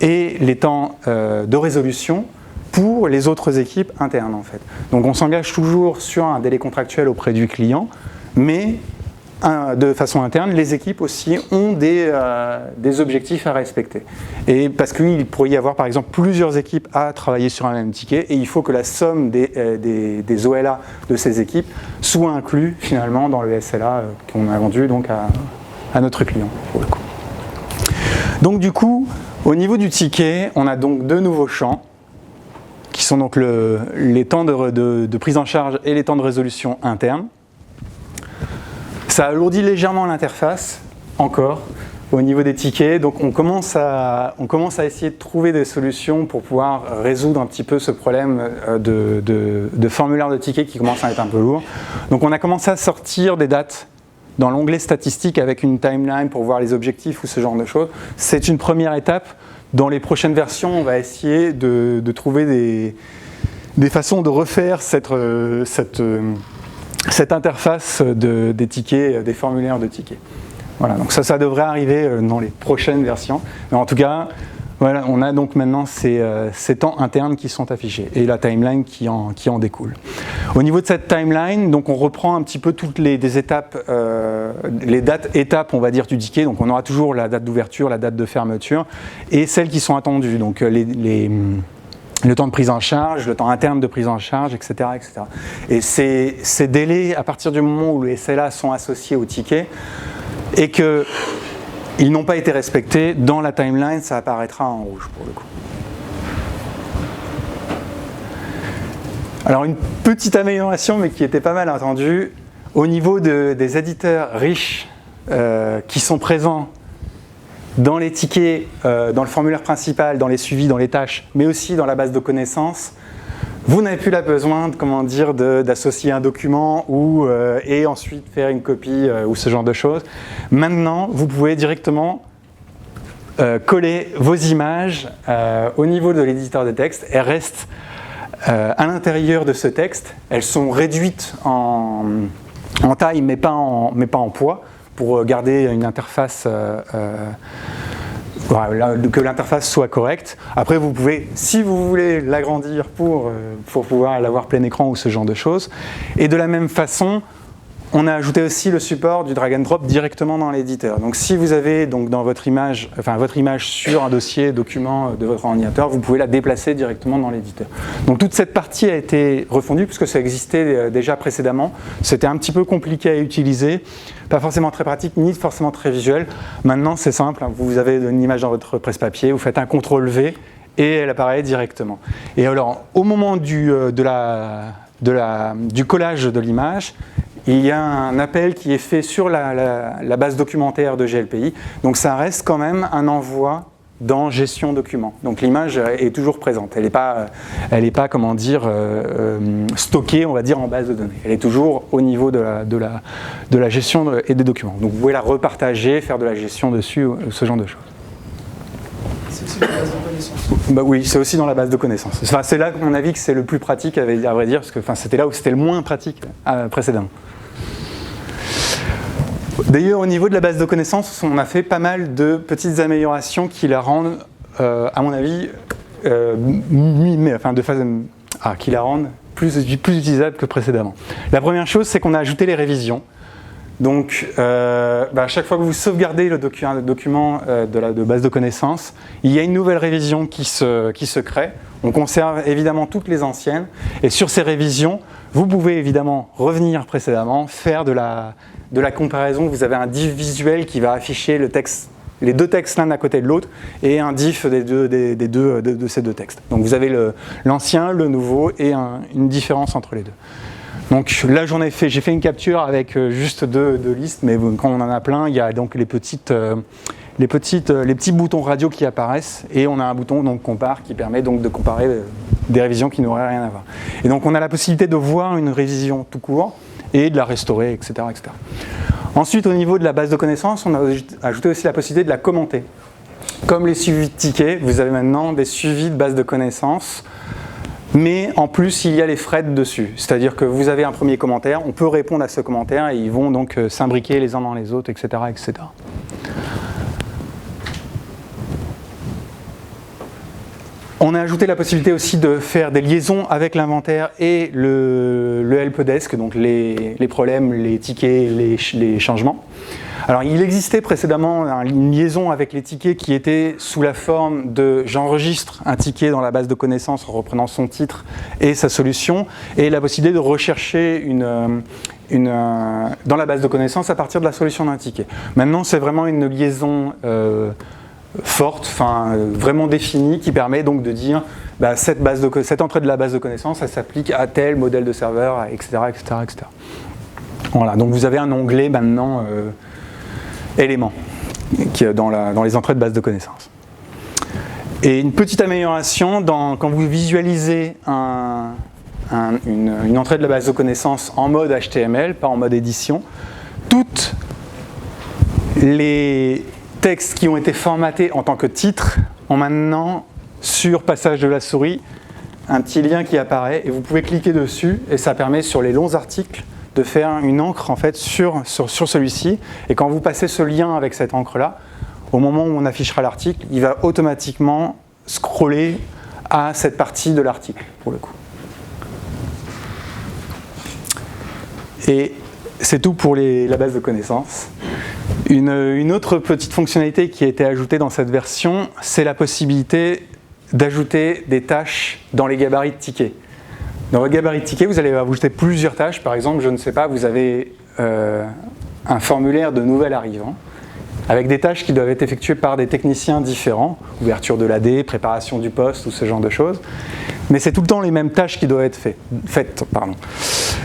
et les temps de résolution pour les autres équipes internes, en fait. Donc, on s'engage toujours sur un délai contractuel auprès du client, mais de façon interne, les équipes aussi ont des objectifs à respecter. Et parce qu'il pourrait y avoir par exemple plusieurs équipes à travailler sur un même ticket et il faut que la somme des OLA de ces équipes soit inclue finalement dans le SLA qu'on a vendu donc à notre client pour le coup. Donc du coup, au niveau du ticket, on a donc 2 nouveaux champs qui sont donc les temps de prise en charge et les temps de résolution internes. Ça alourdit légèrement l'interface, encore, au niveau des tickets. Donc on commence à essayer de trouver des solutions pour pouvoir résoudre un petit peu ce problème de formulaire de tickets qui commence à être un peu lourd. Donc on a commencé à sortir des dates dans l'onglet statistique avec une timeline pour voir les objectifs ou ce genre de choses. C'est une première étape. Dans les prochaines versions, on va essayer de trouver des façons de refaire cette interface des tickets, des formulaires de tickets. Voilà, donc ça devrait arriver dans les prochaines versions. Mais en tout cas, voilà, on a donc maintenant ces temps internes qui sont affichés et la timeline qui en découle. Au niveau de cette timeline, donc on reprend un petit peu toutes les étapes, les dates étapes, on va dire, du ticket. Donc on aura toujours la date d'ouverture, la date de fermeture et celles qui sont attendues. Donc le temps de prise en charge, le temps interne de prise en charge, etc. etc. Et ces délais, à partir du moment où les SLA sont associés au ticket et qu'ils n'ont pas été respectés, dans la timeline, ça apparaîtra en rouge pour le coup. Alors une petite amélioration, mais qui était pas mal attendue, au niveau des éditeurs riches qui sont présents dans les tickets, dans le formulaire principal, dans les suivis, dans les tâches, mais aussi dans la base de connaissances, vous n'avez plus besoin d'associer un document et ensuite faire une copie ou ce genre de choses. Maintenant, vous pouvez directement coller vos images au niveau de l'éditeur de texte. Elles restent à l'intérieur de ce texte. Elles sont réduites en taille, mais pas en poids, pour garder une interface, voilà, que l'interface soit correcte. Après, vous pouvez, si vous voulez, l'agrandir pour pouvoir l'avoir plein écran ou ce genre de choses. Et de la même façon, on a ajouté aussi le support du drag and drop directement dans l'éditeur. Donc si vous avez donc dans votre image sur un dossier document de votre ordinateur, vous pouvez la déplacer directement dans l'éditeur. Donc toute cette partie a été refondue puisque ça existait déjà précédemment. C'était un petit peu compliqué à utiliser, pas forcément très pratique ni forcément très visuel. Maintenant c'est simple, hein, vous avez une image dans votre presse-papier, vous faites un CTRL-V et elle apparaît directement. Et alors au moment du collage de l'image, il y a un appel qui est fait sur la base documentaire de GLPI. Donc ça reste quand même un envoi dans gestion document. Donc l'image est toujours présente. Elle n'est pas comment dire, stockée, on va dire, en base de données. Elle est toujours au niveau de la gestion et des documents. Donc vous pouvez la repartager, faire de la gestion dessus, ce genre de choses. C'est aussi dans la base de connaissances. Bah oui, c'est aussi dans la base de connaissances. Enfin, c'est là, à mon avis, que c'est le plus pratique, à vrai dire, parce que c'était là où c'était le moins pratique précédemment. D'ailleurs, au niveau de la base de connaissances, on a fait pas mal de petites améliorations qui la rendent, à mon avis, qui la rendent plus utilisable que précédemment. La première chose, c'est qu'on a ajouté les révisions. Donc, à chaque fois que vous sauvegardez le document de base de connaissances, il y a une nouvelle révision qui se crée. On conserve évidemment toutes les anciennes. Et sur ces révisions, vous pouvez évidemment revenir précédemment, faire de la comparaison. Vous avez un div visuel qui va afficher les deux textes l'un à côté de l'autre et un diff de ces deux textes. Donc vous avez l'ancien, le nouveau et une différence entre les deux. Donc là j'ai fait une capture avec juste deux listes, mais quand on en a plein, il y a donc les petits boutons radio qui apparaissent et on a un bouton donc compare qui permet donc de comparer des révisions qui n'auraient rien à voir. Et donc on a la possibilité de voir une révision tout court et de la restaurer, etc., etc. Ensuite, au niveau de la base de connaissances, on a ajouté aussi la possibilité de la commenter. Comme les suivis de tickets, vous avez maintenant des suivis de base de connaissances, mais en plus, il y a les threads dessus. C'est-à-dire que vous avez un premier commentaire, on peut répondre à ce commentaire et ils vont donc s'imbriquer les uns dans les autres, etc., etc. On a ajouté la possibilité aussi de faire des liaisons avec l'inventaire et le helpdesk, donc les problèmes, les tickets, les changements. Alors il existait précédemment une liaison avec les tickets qui était sous la forme de j'enregistre un ticket dans la base de connaissances en reprenant son titre et sa solution, et la possibilité de rechercher dans la base de connaissances à partir de la solution d'un ticket. Maintenant c'est vraiment une liaison forte, vraiment définie, qui permet donc de dire cette entrée de la base de connaissances, elle s'applique à tel modèle de serveur, etc., etc., etc. Voilà, donc vous avez un onglet maintenant éléments qui est dans les entrées de base de connaissances. Et une petite amélioration quand vous visualisez une entrée de la base de connaissances en mode HTML, pas en mode édition, toutes les textes qui ont été formatés en tant que titres ont maintenant, sur passage de la souris, un petit lien qui apparaît et vous pouvez cliquer dessus et ça permet sur les longs articles de faire une encre en fait sur celui-ci, et quand vous passez ce lien avec cette encre-là, au moment où on affichera l'article, il va automatiquement scroller à cette partie de l'article, pour le coup. Et c'est tout pour la base de connaissances. Une autre petite fonctionnalité qui a été ajoutée dans cette version, c'est la possibilité d'ajouter des tâches dans les gabarits de tickets. Dans votre gabarit de ticket, vous allez ajouter plusieurs tâches. Par exemple, je ne sais pas, vous avez un formulaire de nouvel arrivant avec des tâches qui doivent être effectuées par des techniciens différents, ouverture de l'AD, préparation du poste ou ce genre de choses. Mais c'est tout le temps les mêmes tâches qui doivent être faites.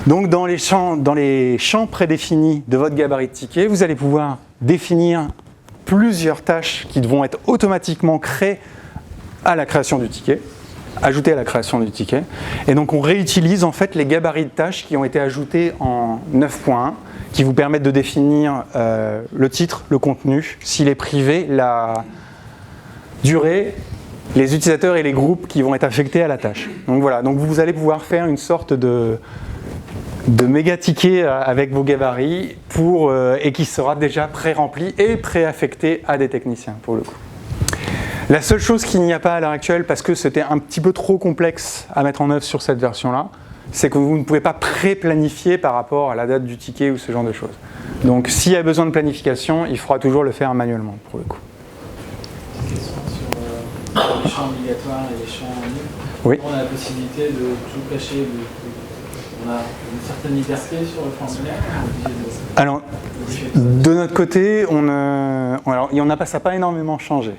Donc dans les champs prédéfinis de votre gabarit de ticket, vous allez pouvoir définir plusieurs tâches qui vont être automatiquement créées à la création du ticket. Ajouté à la création du ticket. Et donc on réutilise en fait les gabarits de tâches qui ont été ajoutés en 9.1, qui vous permettent de définir le titre, le contenu, s'il est privé, la durée, les utilisateurs et les groupes qui vont être affectés à la tâche. Donc voilà, donc vous allez pouvoir faire une sorte méga tickets avec vos gabarits et qui sera déjà pré-rempli et pré-affecté à des techniciens pour le coup. La seule chose qu'il n'y a pas à l'heure actuelle, parce que c'était un petit peu trop complexe à mettre en œuvre sur cette version-là, c'est que vous ne pouvez pas pré-planifier par rapport à la date du ticket ou ce genre de choses. Donc s'il y a besoin de planification, il faudra toujours le faire manuellement pour le coup. Une question sur les champs obligatoires et les champs nuls. Oui. On a la possibilité de tout cacher. On a une certaine liberté sur le formulaire. Alors, de notre côté, alors, ça n'a pas énormément changé.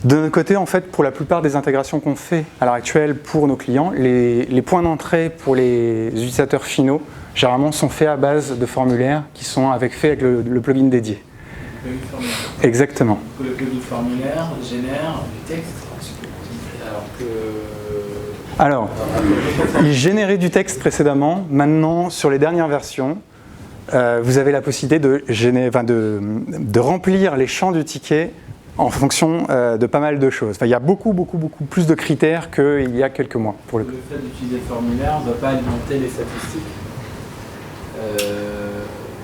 De notre côté, en fait, pour la plupart des intégrations qu'on fait à l'heure actuelle pour nos clients, les points d'entrée pour les utilisateurs finaux, généralement, sont faits à base de formulaires qui sont faits avec le plugin dédié. Le plugin formulaire. Exactement. Le plugin formulaire génère du texte, Alors, il générait du texte précédemment. Maintenant, sur les dernières versions, vous avez la possibilité de remplir les champs du ticket en fonction de pas mal de choses. Enfin, il y a beaucoup plus de critères qu'il y a quelques mois. Pour le fait d'utiliser le formulaire ne va pas alimenter les statistiques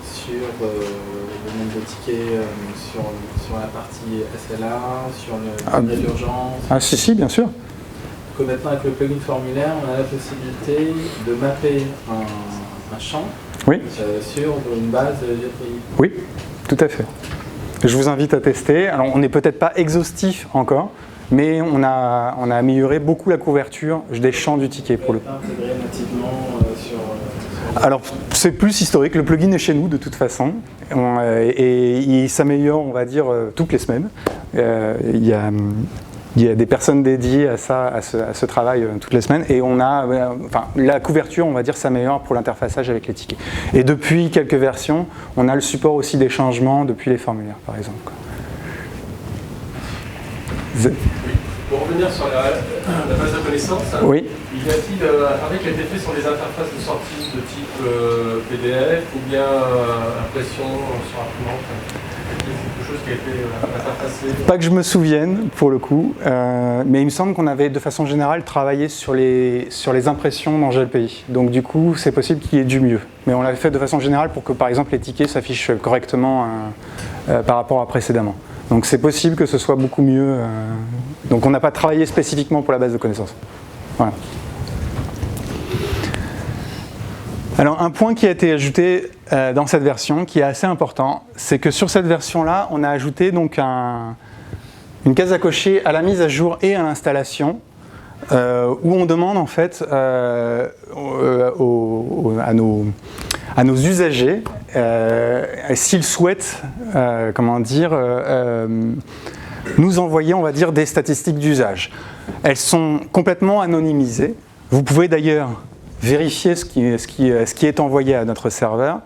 sur le nombre de tickets, sur la partie SLA, sur le niveau d'urgence. Ah si, bien sûr. Que maintenant, avec le plugin formulaire, on a la possibilité de mapper un champ sur une base GPI. Oui, tout à fait. Je vous invite à tester. Alors, on n'est peut-être pas exhaustif encore, mais on a amélioré beaucoup la couverture des champs du ticket pour le coup. Intégré nativement Alors, c'est plus historique. Le plugin est chez nous de toute façon. Et il s'améliore, on va dire, toutes les semaines. Il y a des personnes dédiées à ce travail toutes les semaines et la couverture, on va dire, s'améliore pour l'interfaçage avec les tickets. Et depuis quelques versions, on a le support aussi des changements depuis les formulaires, par exemple. Pour revenir sur la base de connaissances, oui. Y a-t-il avec les effets sur les interfaces de sortie de type PDF ou bien impression sur imprimante? Quelque chose qui a été interfacé? Pas que je me souvienne pour le coup, mais il me semble qu'on avait de façon générale travaillé sur les impressions dans GLPI. Donc du coup, c'est possible qu'il y ait du mieux. Mais on l'avait fait de façon générale pour que par exemple les tickets s'affichent correctement par rapport à précédemment. Donc c'est possible que ce soit beaucoup mieux. Donc on n'a pas travaillé spécifiquement pour la base de connaissances. Voilà. Alors un point qui a été ajouté dans cette version, qui est assez important, c'est que sur cette version-là, on a ajouté donc une case à cocher à la mise à jour et à l'installation, où on demande en fait à nos usagers s'ils souhaitent, nous envoyer, on va dire, des statistiques d'usage. Elles sont complètement anonymisées. Vous pouvez d'ailleurs vérifier ce qui est envoyé à notre serveur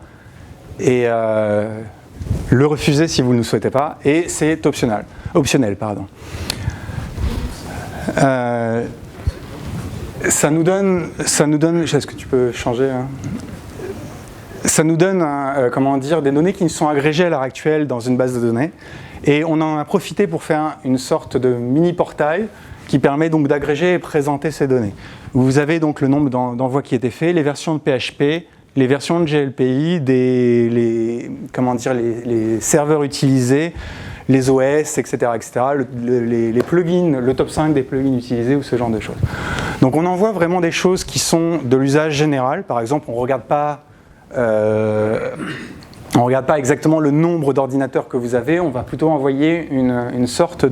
et le refuser si vous ne le souhaitez pas, et c'est optionnel. Ça nous donne, est-ce que tu peux changer hein? Ça nous donne des données qui sont agrégées à l'heure actuelle dans une base de données, et on en a profité pour faire une sorte de mini portail qui permet donc d'agréger et présenter ces données. Vous avez donc le nombre d'envois qui étaient faits, les versions de PHP, les versions de GLPI, les serveurs utilisés, les OS, etc., les plugins, le top 5 des plugins utilisés ou ce genre de choses. Donc on envoie vraiment des choses qui sont de l'usage général. Par exemple, on ne regarde pas exactement le nombre d'ordinateurs que vous avez, on va plutôt envoyer une sorte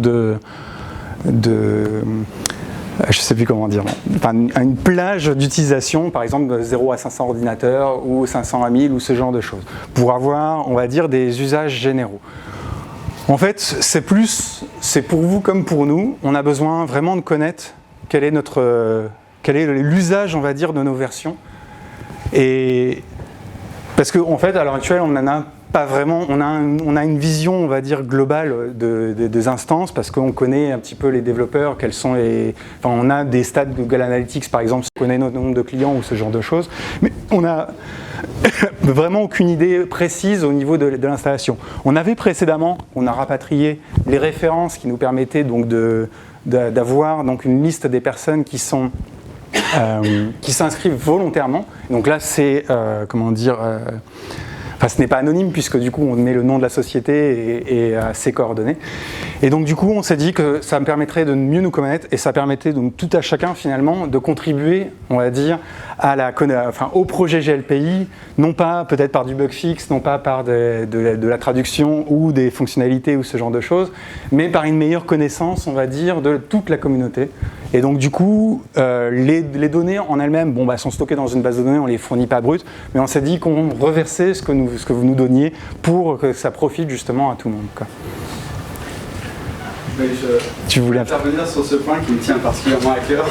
je ne sais plus comment dire, une plage d'utilisation, par exemple de 0 à 500 ordinateurs ou 500 à 1000 ou ce genre de choses, pour avoir, on va dire, des usages généraux. En fait, c'est pour vous comme pour nous, on a besoin vraiment de connaître quel est l'usage, on va dire, de nos versions. Et parce qu'en fait, à l'heure actuelle, on n'en a pas vraiment, on a une vision, on va dire, globale des instances, parce qu'on connaît un petit peu les développeurs, on a des stats de Google Analytics, par exemple, on connaît notre nombre de clients ou ce genre de choses, mais on n'a vraiment aucune idée précise au niveau de l'installation. On avait précédemment, on a rapatrié les références qui nous permettaient donc d'avoir donc une liste des personnes qui sont qui s'inscrivent volontairement. Donc là, c'est, ce n'est pas anonyme puisque du coup on met le nom de la société et ses coordonnées. Et donc du coup on s'est dit que ça me permettrait de mieux nous connaître et ça permettait donc tout à chacun finalement de contribuer, on va dire, au projet GLPI, non pas peut-être par du bug fix, non pas par de la traduction ou des fonctionnalités ou ce genre de choses, mais par une meilleure connaissance, on va dire, de toute la communauté. Et donc du coup, les données en elles-mêmes sont stockées dans une base de données, on ne les fournit pas brutes, mais on s'est dit qu'on reversait ce que vous nous donniez pour que ça profite justement à tout le monde, quoi. Tu voulais intervenir sur ce point qui me tient particulièrement à cœur.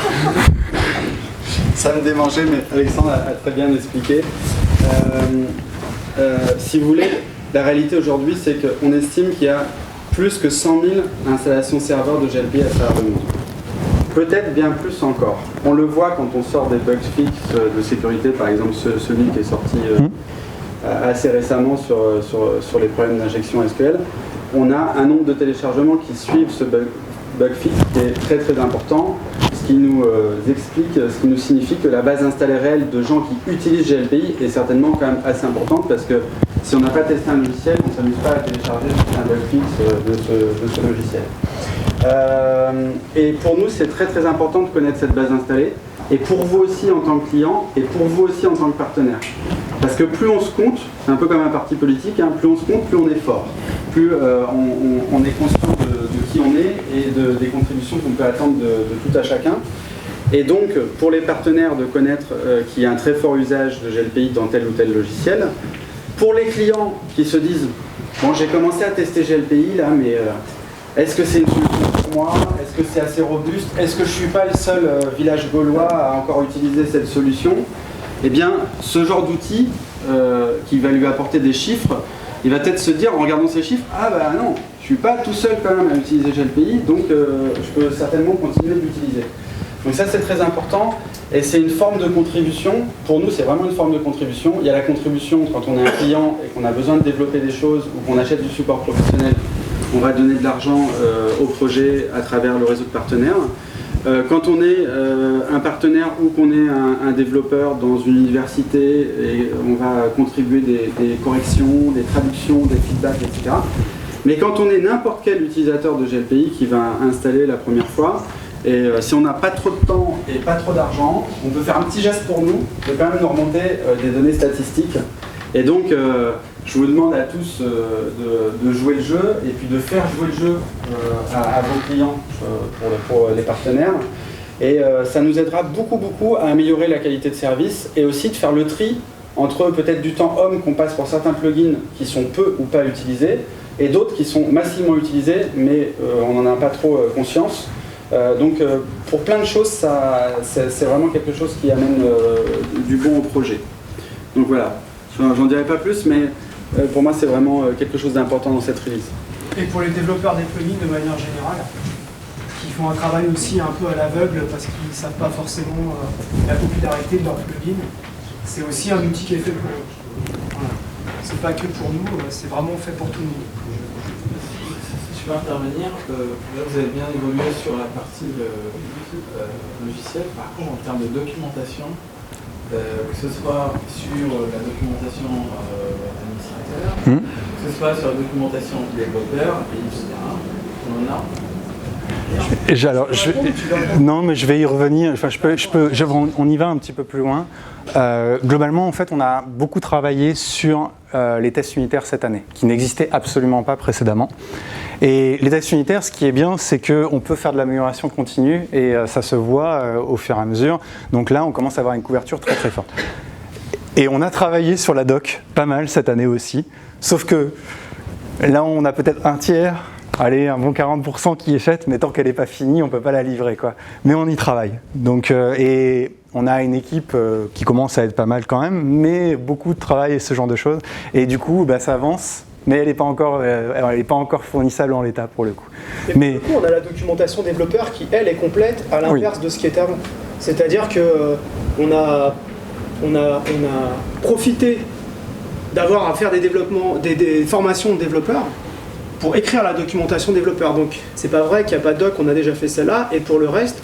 Ça me démangeait, mais Alexandre a très bien expliqué. Si vous voulez, la réalité aujourd'hui, c'est qu'on estime qu'il y a plus que 100 000 installations serveurs de GLPI à travers le monde. Peut-être bien plus encore. On le voit quand on sort des bugs fixes de sécurité, par exemple celui qui est sorti assez récemment sur les problèmes d'injection SQL. On a un nombre de téléchargements qui suivent ce bug fix qui est très très important, ce qui nous explique, ce qui nous signifie que la base installée réelle de gens qui utilisent GLPI est certainement quand même assez importante parce que si on n'a pas testé un logiciel, on ne s'amuse pas à télécharger un bug fixe de ce logiciel. Et pour nous, c'est très très important de connaître cette base installée, et pour vous aussi en tant que client, et pour vous aussi en tant que partenaire. Parce que plus on se compte, c'est un peu comme un parti politique, hein, plus on se compte, plus on est fort. Plus on est conscient de qui on est et des contributions qu'on peut attendre de tout à chacun. Et donc, pour les partenaires, de connaître qu'il y a un très fort usage de GLPI dans tel ou tel logiciel. Pour les clients qui se disent « Bon, j'ai commencé à tester GLPI là, mais est-ce que c'est une solution pour moi? Est-ce que c'est assez robuste? Est-ce que je ne suis pas le seul village gaulois à encore utiliser cette solution ?» Eh bien, ce genre d'outil qui va lui apporter des chiffres, il va peut-être se dire en regardant ces chiffres, ah bah non, je suis pas tout seul quand même à utiliser GLPI, donc je peux certainement continuer de l'utiliser. Donc ça c'est très important et c'est une forme de contribution. Pour nous c'est vraiment une forme de contribution. Il y a la contribution quand on est un client et qu'on a besoin de développer des choses ou qu'on achète du support professionnel, on va donner de l'argent au projet à travers le réseau de partenaires. Quand on est un partenaire ou qu'on est un développeur dans une université, et on va contribuer des corrections, des traductions, des feedbacks, etc. Mais quand on est n'importe quel utilisateur de GLPI qui va installer la première fois, et si on n'a pas trop de temps et pas trop d'argent, on peut faire un petit geste pour nous, de quand même nous remonter des données statistiques. Et donc, je vous demande à tous de jouer le jeu et puis de faire jouer le jeu à vos clients pour les partenaires. Et ça nous aidera beaucoup à améliorer la qualité de service et aussi de faire le tri entre peut-être du temps homme qu'on passe pour certains plugins qui sont peu ou pas utilisés et d'autres qui sont massivement utilisés mais on n'en a pas trop conscience. Donc pour plein de choses, c'est vraiment quelque chose qui amène du bon au projet. Donc voilà. J'en dirai pas plus, mais pour moi c'est vraiment quelque chose d'important dans cette release. Et pour les développeurs des plugins de manière générale, qui font un travail aussi un peu à l'aveugle parce qu'ils ne savent pas forcément la popularité de leur plugin, c'est aussi un outil qui est fait pour eux. Voilà. C'est pas que pour nous, c'est vraiment fait pour tout le monde. Si je peux intervenir, là vous avez bien évolué sur la partie logicielle, par contre en termes de documentation, que ce soit sur la documentation administrateur, que ce soit sur la documentation développeur, etc. On en a. Non, mais je vais y revenir. Enfin, on y va un petit peu plus loin. Globalement, en fait, on a beaucoup travaillé sur les tests unitaires cette année, qui n'existaient absolument pas précédemment. Et les tests unitaires, ce qui est bien, c'est qu'on peut faire de l'amélioration continue et ça se voit au fur et à mesure. Donc là, on commence à avoir une couverture très très forte. Et on a travaillé sur la doc pas mal cette année aussi. Sauf que là, on a peut-être un tiers. Allez, un bon 40% qui est faite, mais tant qu'elle n'est pas finie, on ne peut pas la livrer, quoi. Mais on y travaille. Donc, et on a une équipe qui commence à être pas mal quand même, mais beaucoup de travail et ce genre de choses. Et du coup, ça avance, mais elle n'est pas encore fournissable en l'état pour le coup. Mais du coup, on a la documentation développeur qui, elle, est complète à l'inverse de ce qui était avant. C'est-à-dire qu'on a profité d'avoir à faire des développements, des formations de développeurs pour écrire la documentation développeur. Donc c'est pas vrai qu'il n'y a pas de doc, on a déjà fait celle-là. Et pour le reste,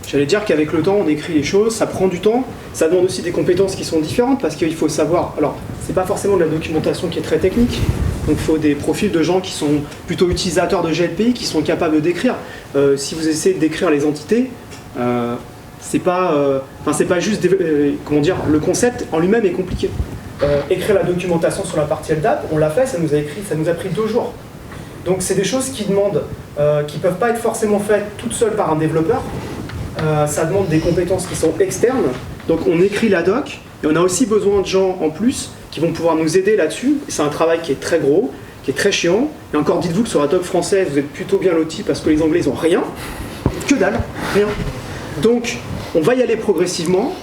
J'allais dire qu'avec le temps, on écrit les choses, ça prend du temps, ça demande aussi des compétences qui sont différentes parce qu'il faut savoir. Alors, c'est pas forcément de la documentation qui est très technique, donc il faut des profils de gens qui sont plutôt utilisateurs de GLPI, qui sont capables d'écrire. Si vous essayez de décrire les entités, c'est pas juste, comment dire, le concept en lui-même est compliqué. Écrire la documentation sur la partie LDAP, on l'a fait, ça nous a pris 2 jours. Donc c'est des choses qui demandent, qui peuvent pas être forcément faites toutes seules par un développeur. Ça demande des compétences qui sont externes. Donc on écrit la doc, et on a aussi besoin de gens en plus qui vont pouvoir nous aider là-dessus. C'est un travail qui est très gros, qui est très chiant. Et encore, dites-vous que sur la doc française, vous êtes plutôt bien lotis parce que les Anglais, ils ont rien. Que dalle, rien. Donc on va y aller progressivement.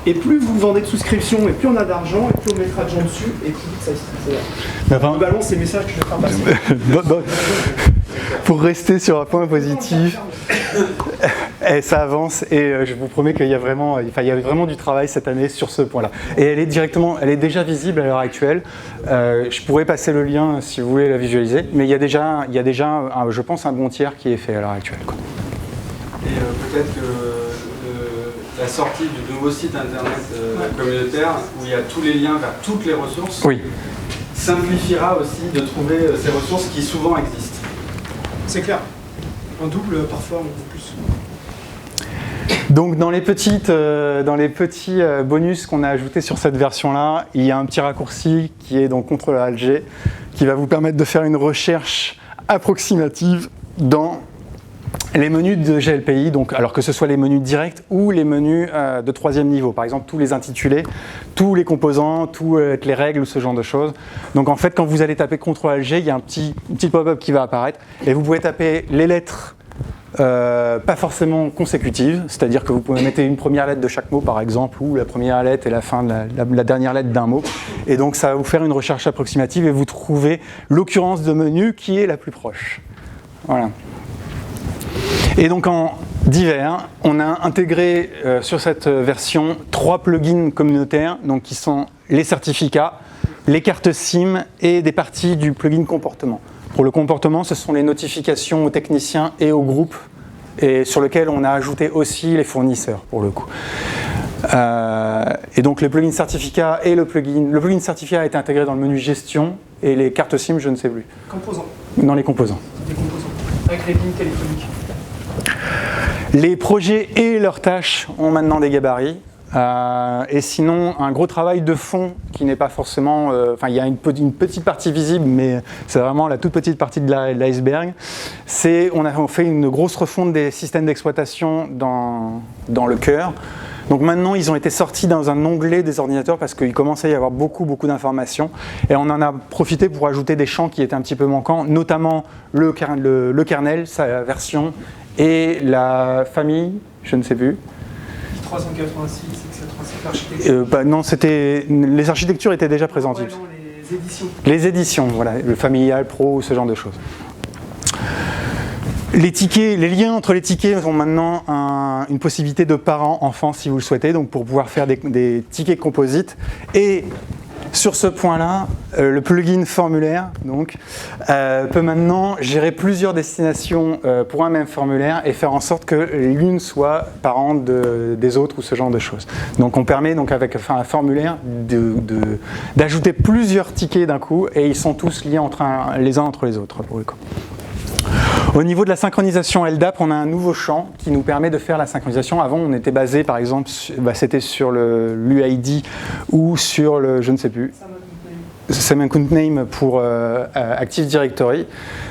Et plus vous vendez de souscriptions, et plus on a d'argent, et plus on mettra de gens dessus, et plus vite ça se passe. Globalement, c'est le message que je vais faire passer. Pour rester sur un point positif, ça avance et je vous promets qu'il y a vraiment, du travail cette année sur ce point-là. Et elle est déjà visible à l'heure actuelle. Je pourrais passer le lien si vous voulez la visualiser, mais il y a déjà je pense, un bon tiers qui est fait à l'heure actuelle. Et peut-être que la sortie du nouveau site internet communautaire, où il y a tous les liens vers toutes les ressources, oui, simplifiera aussi de trouver ces ressources qui souvent existent. C'est clair. En double, parfois, en plus. Donc dans les petits bonus qu'on a ajoutés sur cette version-là, il y a un petit raccourci qui est donc CTRL-Alt-G, qui va vous permettre de faire une recherche approximative dans les menus de GLPI, donc, alors que ce soit les menus directs ou les menus de 3e niveau, par exemple tous les intitulés, tous les composants, toutes les règles ou ce genre de choses. Donc en fait, quand vous allez taper CTRL-G, il y a une petite pop-up qui va apparaître et vous pouvez taper les lettres pas forcément consécutives, c'est-à-dire que vous pouvez mettre une première lettre de chaque mot par exemple, ou la première lettre et la fin de la dernière lettre d'un mot, et donc ça va vous faire une recherche approximative et vous trouvez l'occurrence de menu qui est la plus proche. Voilà. Et donc en divers, on a intégré sur cette version 3 plugins communautaires, donc qui sont les certificats, les cartes SIM et des parties du plugin comportement. Pour le comportement, ce sont les notifications aux techniciens et aux groupes, et sur lequel on a ajouté aussi les fournisseurs pour le coup. Et donc le plugin certificat et le plugin certificat a été intégré dans le menu gestion et les cartes SIM, je ne sais plus. Composants. Dans les composants. Des composants. Avec les lignes téléphoniques. Les projets et leurs tâches ont maintenant des gabarits. Et sinon, un gros travail de fond qui n'est pas forcément... il y a une petite partie visible, mais c'est vraiment la toute petite partie de l'iceberg. On fait une grosse refonte des systèmes d'exploitation dans le cœur. Donc maintenant, ils ont été sortis dans un onglet des ordinateurs parce qu'il commençait à y avoir beaucoup d'informations. Et on en a profité pour ajouter des champs qui étaient un petit peu manquants, notamment le kernel, sa version, et la famille, je ne sais plus. 386, architecture. Non, les architectures étaient déjà présentes. Ouais, non, les éditions. Les éditions, voilà, le familial, pro, ce genre de choses. Les liens entre les tickets ont maintenant une possibilité de parent-enfant si vous le souhaitez, donc pour pouvoir faire des tickets composites. Et sur ce point-là, le plugin formulaire donc, peut maintenant gérer plusieurs destinations pour un même formulaire et faire en sorte que l'une soit parente des autres ou ce genre de choses. Donc on permet donc avec un formulaire d'ajouter plusieurs tickets d'un coup et ils sont tous liés les uns entre les autres pour le coup. Au niveau de la synchronisation LDAP, on a un nouveau champ qui nous permet de faire la synchronisation. Avant, on était basé, par exemple, c'était sur l'UID ou sur le, je ne sais plus, Same Account Name pour Active Directory.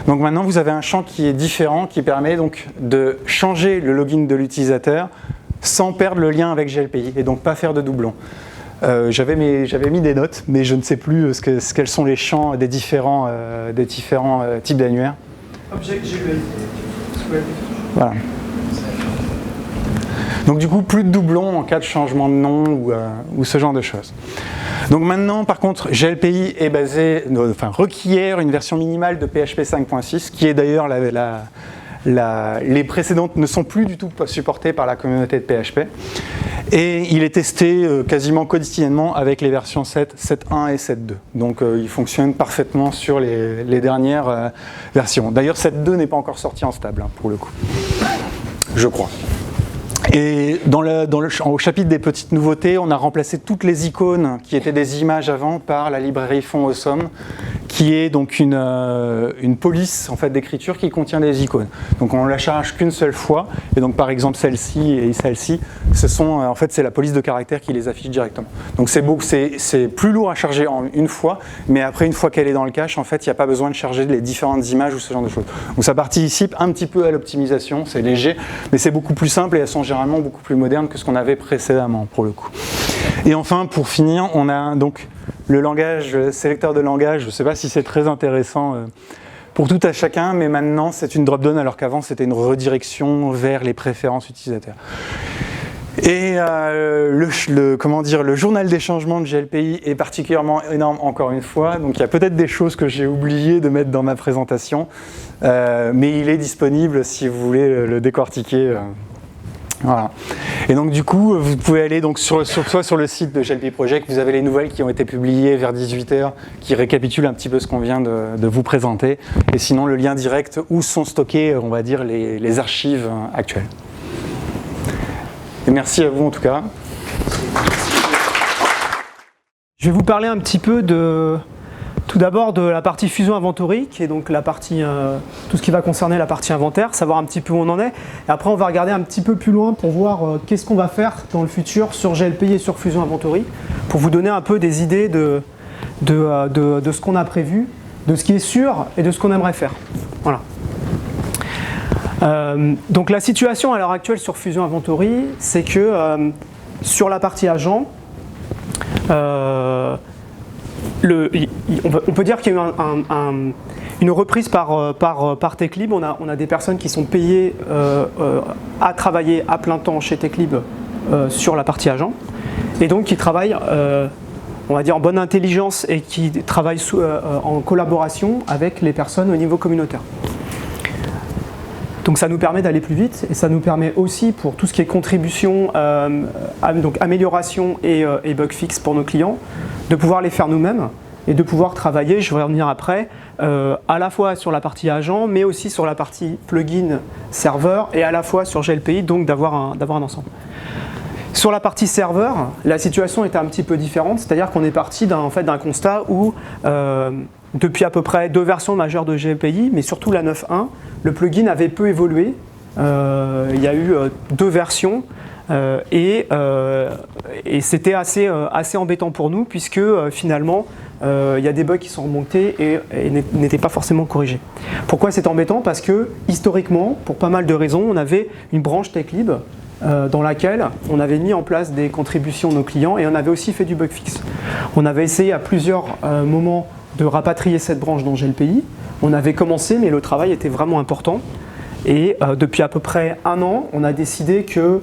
Donc maintenant, vous avez un champ qui est différent, qui permet donc de changer le login de l'utilisateur sans perdre le lien avec GLPI et donc pas faire de doublons. J'avais mis des notes, mais je ne sais plus quels sont les champs des différents types d'annuaires. Object GUI. Voilà. Donc du coup, plus de doublons en cas de changement de nom ou ce genre de choses. Donc maintenant, par contre, GLPI est requiert une version minimale de PHP 5.6, qui est d'ailleurs les précédentes ne sont plus du tout supportées par la communauté de PHP. Et il est testé quasiment quotidiennement avec les versions 7, 7.1 et 7.2. Donc il fonctionne parfaitement sur les dernières versions. D'ailleurs 7.2 n'est pas encore sorti en stable pour le coup, je crois. Et au chapitre des petites nouveautés, on a remplacé toutes les icônes qui étaient des images avant par la librairie Font Awesome, qui est donc une police en fait, d'écriture qui contient des icônes. Donc on ne la charge qu'une seule fois, et donc par exemple celle-ci et celle-ci, en fait c'est la police de caractère qui les affiche directement. Donc c'est plus lourd à charger en une fois, mais après une fois qu'elle est dans le cache, en fait il n'y a pas besoin de charger les différentes images ou ce genre de choses. Donc ça participe un petit peu à l'optimisation, c'est léger, mais c'est beaucoup plus simple et elles sont généralement beaucoup plus modernes que ce qu'on avait précédemment pour le coup. Et enfin pour finir, on a donc le langage, sélecteur de langage, je ne sais pas si c'est très intéressant pour tout à chacun, mais maintenant c'est une drop-down alors qu'avant c'était une redirection vers les préférences utilisateurs. Et le journal des changements de GLPI est particulièrement énorme encore une fois, donc il y a peut-être des choses que j'ai oublié de mettre dans ma présentation, mais il est disponible si vous voulez le décortiquer. Voilà. Et donc du coup, vous pouvez aller donc soit sur le site de GLPI Project, vous avez les nouvelles qui ont été publiées vers 18h, qui récapitulent un petit peu ce qu'on vient de vous présenter, et sinon le lien direct où sont stockées, on va dire, les archives actuelles. Et merci à vous en tout cas. Je vais vous parler un petit peu tout d'abord de la partie fusion inventory, qui est donc la partie, tout ce qui va concerner la partie inventaire, savoir un petit peu où on en est. Et après, on va regarder un petit peu plus loin pour voir qu'est-ce qu'on va faire dans le futur sur GLPI et sur fusion inventory, pour vous donner un peu des idées de ce qu'on a prévu, de ce qui est sûr et de ce qu'on aimerait faire. Voilà. Donc la situation à l'heure actuelle sur fusion inventory, c'est que sur la partie agent, on peut dire qu'il y a eu une reprise par TechLib. On a des personnes qui sont payées à travailler à plein temps chez TechLib sur la partie agent, et donc qui travaillent, on va dire, en bonne intelligence et qui travaillent en collaboration avec les personnes au niveau communautaire. Donc ça nous permet d'aller plus vite, et ça nous permet aussi pour tout ce qui est contribution, donc amélioration et bug fix pour nos clients, de pouvoir les faire nous-mêmes et de pouvoir travailler, je vais y revenir après, à la fois sur la partie agent, mais aussi sur la partie plugin serveur et à la fois sur GLPI, donc d'avoir un ensemble. Sur la partie serveur, la situation était un petit peu différente, c'est-à-dire qu'on est parti d'un constat où depuis à peu près 2 versions majeures de GLPI, mais surtout la 9.1, le plugin avait peu évolué. Il y a eu 2 versions et c'était assez embêtant pour nous, puisque finalement il y a des bugs qui sont remontés et n'étaient pas forcément corrigés. Pourquoi c'est embêtant? Parce que historiquement, pour pas mal de raisons, on avait une branche TechLib dans laquelle on avait mis en place des contributions de nos clients et on avait aussi fait du bug fix. On avait essayé à plusieurs moments de rapatrier cette branche dans GLPI. On avait commencé, mais le travail était vraiment important. Et depuis à peu près 1 an, on a décidé que,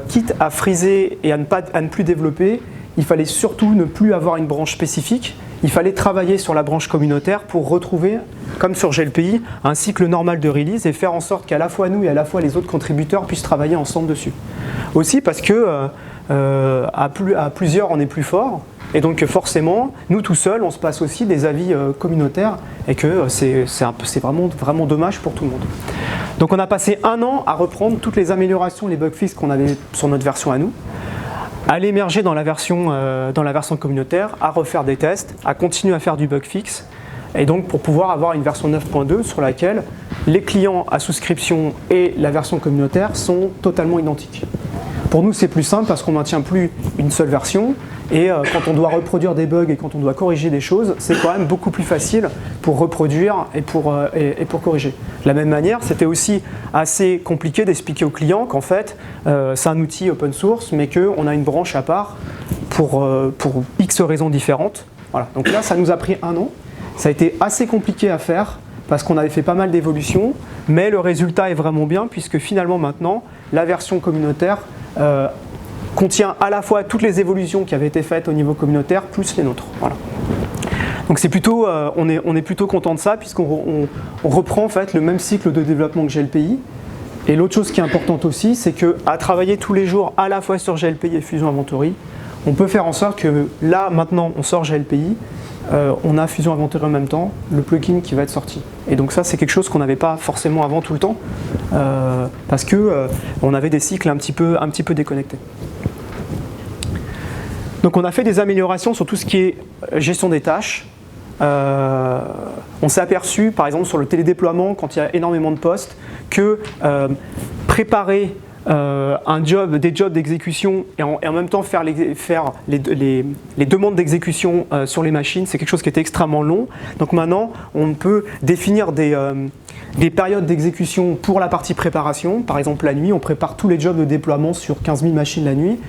quitte à freezer et à ne plus développer, il fallait surtout ne plus avoir une branche spécifique. Il fallait travailler sur la branche communautaire pour retrouver, comme sur GLPI, un cycle normal de release et faire en sorte qu'à la fois nous et à la fois les autres contributeurs puissent travailler ensemble dessus. Aussi parce que à plusieurs, on est plus fort. Et donc forcément, nous tout seuls, on se passe aussi des avis communautaires et que c'est vraiment dommage pour tout le monde. Donc on a passé 1 an à reprendre toutes les améliorations, les bug fixes qu'on avait sur notre version à nous, à l'émerger dans la version communautaire, à refaire des tests, à continuer à faire du bug fixe, et donc pour pouvoir avoir une version 9.2 sur laquelle les clients à souscription et la version communautaire sont totalement identiques. Pour nous, c'est plus simple parce qu'on ne maintient plus une seule version. Et quand on doit reproduire des bugs et quand on doit corriger des choses, c'est quand même beaucoup plus facile pour reproduire et pour corriger. De la même manière, c'était aussi assez compliqué d'expliquer aux clients qu'en fait, c'est un outil open source, mais qu'on a une branche à part pour X raisons différentes. Voilà. Donc là, ça nous a pris 1 an. Ça a été assez compliqué à faire parce qu'on avait fait pas mal d'évolutions, mais le résultat est vraiment bien puisque finalement maintenant, la version communautaire contient à la fois toutes les évolutions qui avaient été faites au niveau communautaire plus les nôtres. Voilà. Donc c'est plutôt, on est plutôt content de ça puisqu'on reprend en fait le même cycle de développement que GLPI. Et l'autre chose qui est importante aussi, c'est qu'à travailler tous les jours à la fois sur GLPI et Fusion Inventory, on peut faire en sorte que là maintenant on sort GLPI on a fusion inventory en même temps, le plugin qui va être sorti. Et donc ça, c'est quelque chose qu'on n'avait pas forcément avant tout le temps, parce que on avait des cycles un petit peu déconnectés. Donc on a fait des améliorations sur tout ce qui est gestion des tâches. On s'est aperçu, par exemple, sur le télédéploiement, quand il y a énormément de postes, que préparer des jobs d'exécution et en même temps faire les demandes d'exécution sur les machines, c'est quelque chose qui était extrêmement long. Donc maintenant, on peut définir des périodes d'exécution pour la partie préparation. Par exemple, la nuit, on prépare tous les jobs de déploiement sur 15 000 machines la nuit,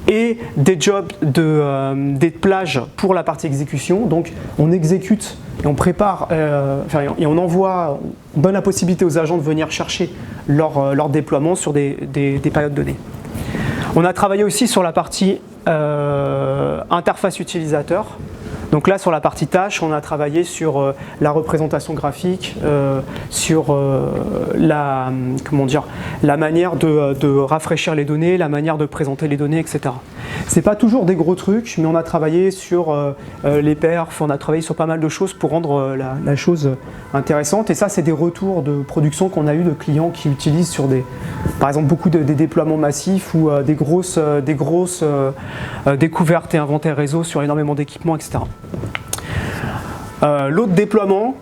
et des jobs des plages pour la partie exécution. Donc on exécute et on prépare, et on envoie, on donne la possibilité aux agents de venir chercher leur déploiement sur des périodes données. On a travaillé aussi sur la partie interface utilisateur. Donc là, sur la partie tâche, on a travaillé sur la représentation graphique, sur la manière de rafraîchir les données, la manière de présenter les données, etc. C'est pas toujours des gros trucs, mais on a travaillé sur les perfs, on a travaillé sur pas mal de choses pour rendre la chose intéressante. Et ça, c'est des retours de production qu'on a eu de clients qui utilisent sur par exemple, beaucoup des déploiements massifs ou des grosses découvertes et inventaires réseau sur énormément d'équipements, etc. L'autre déploiement,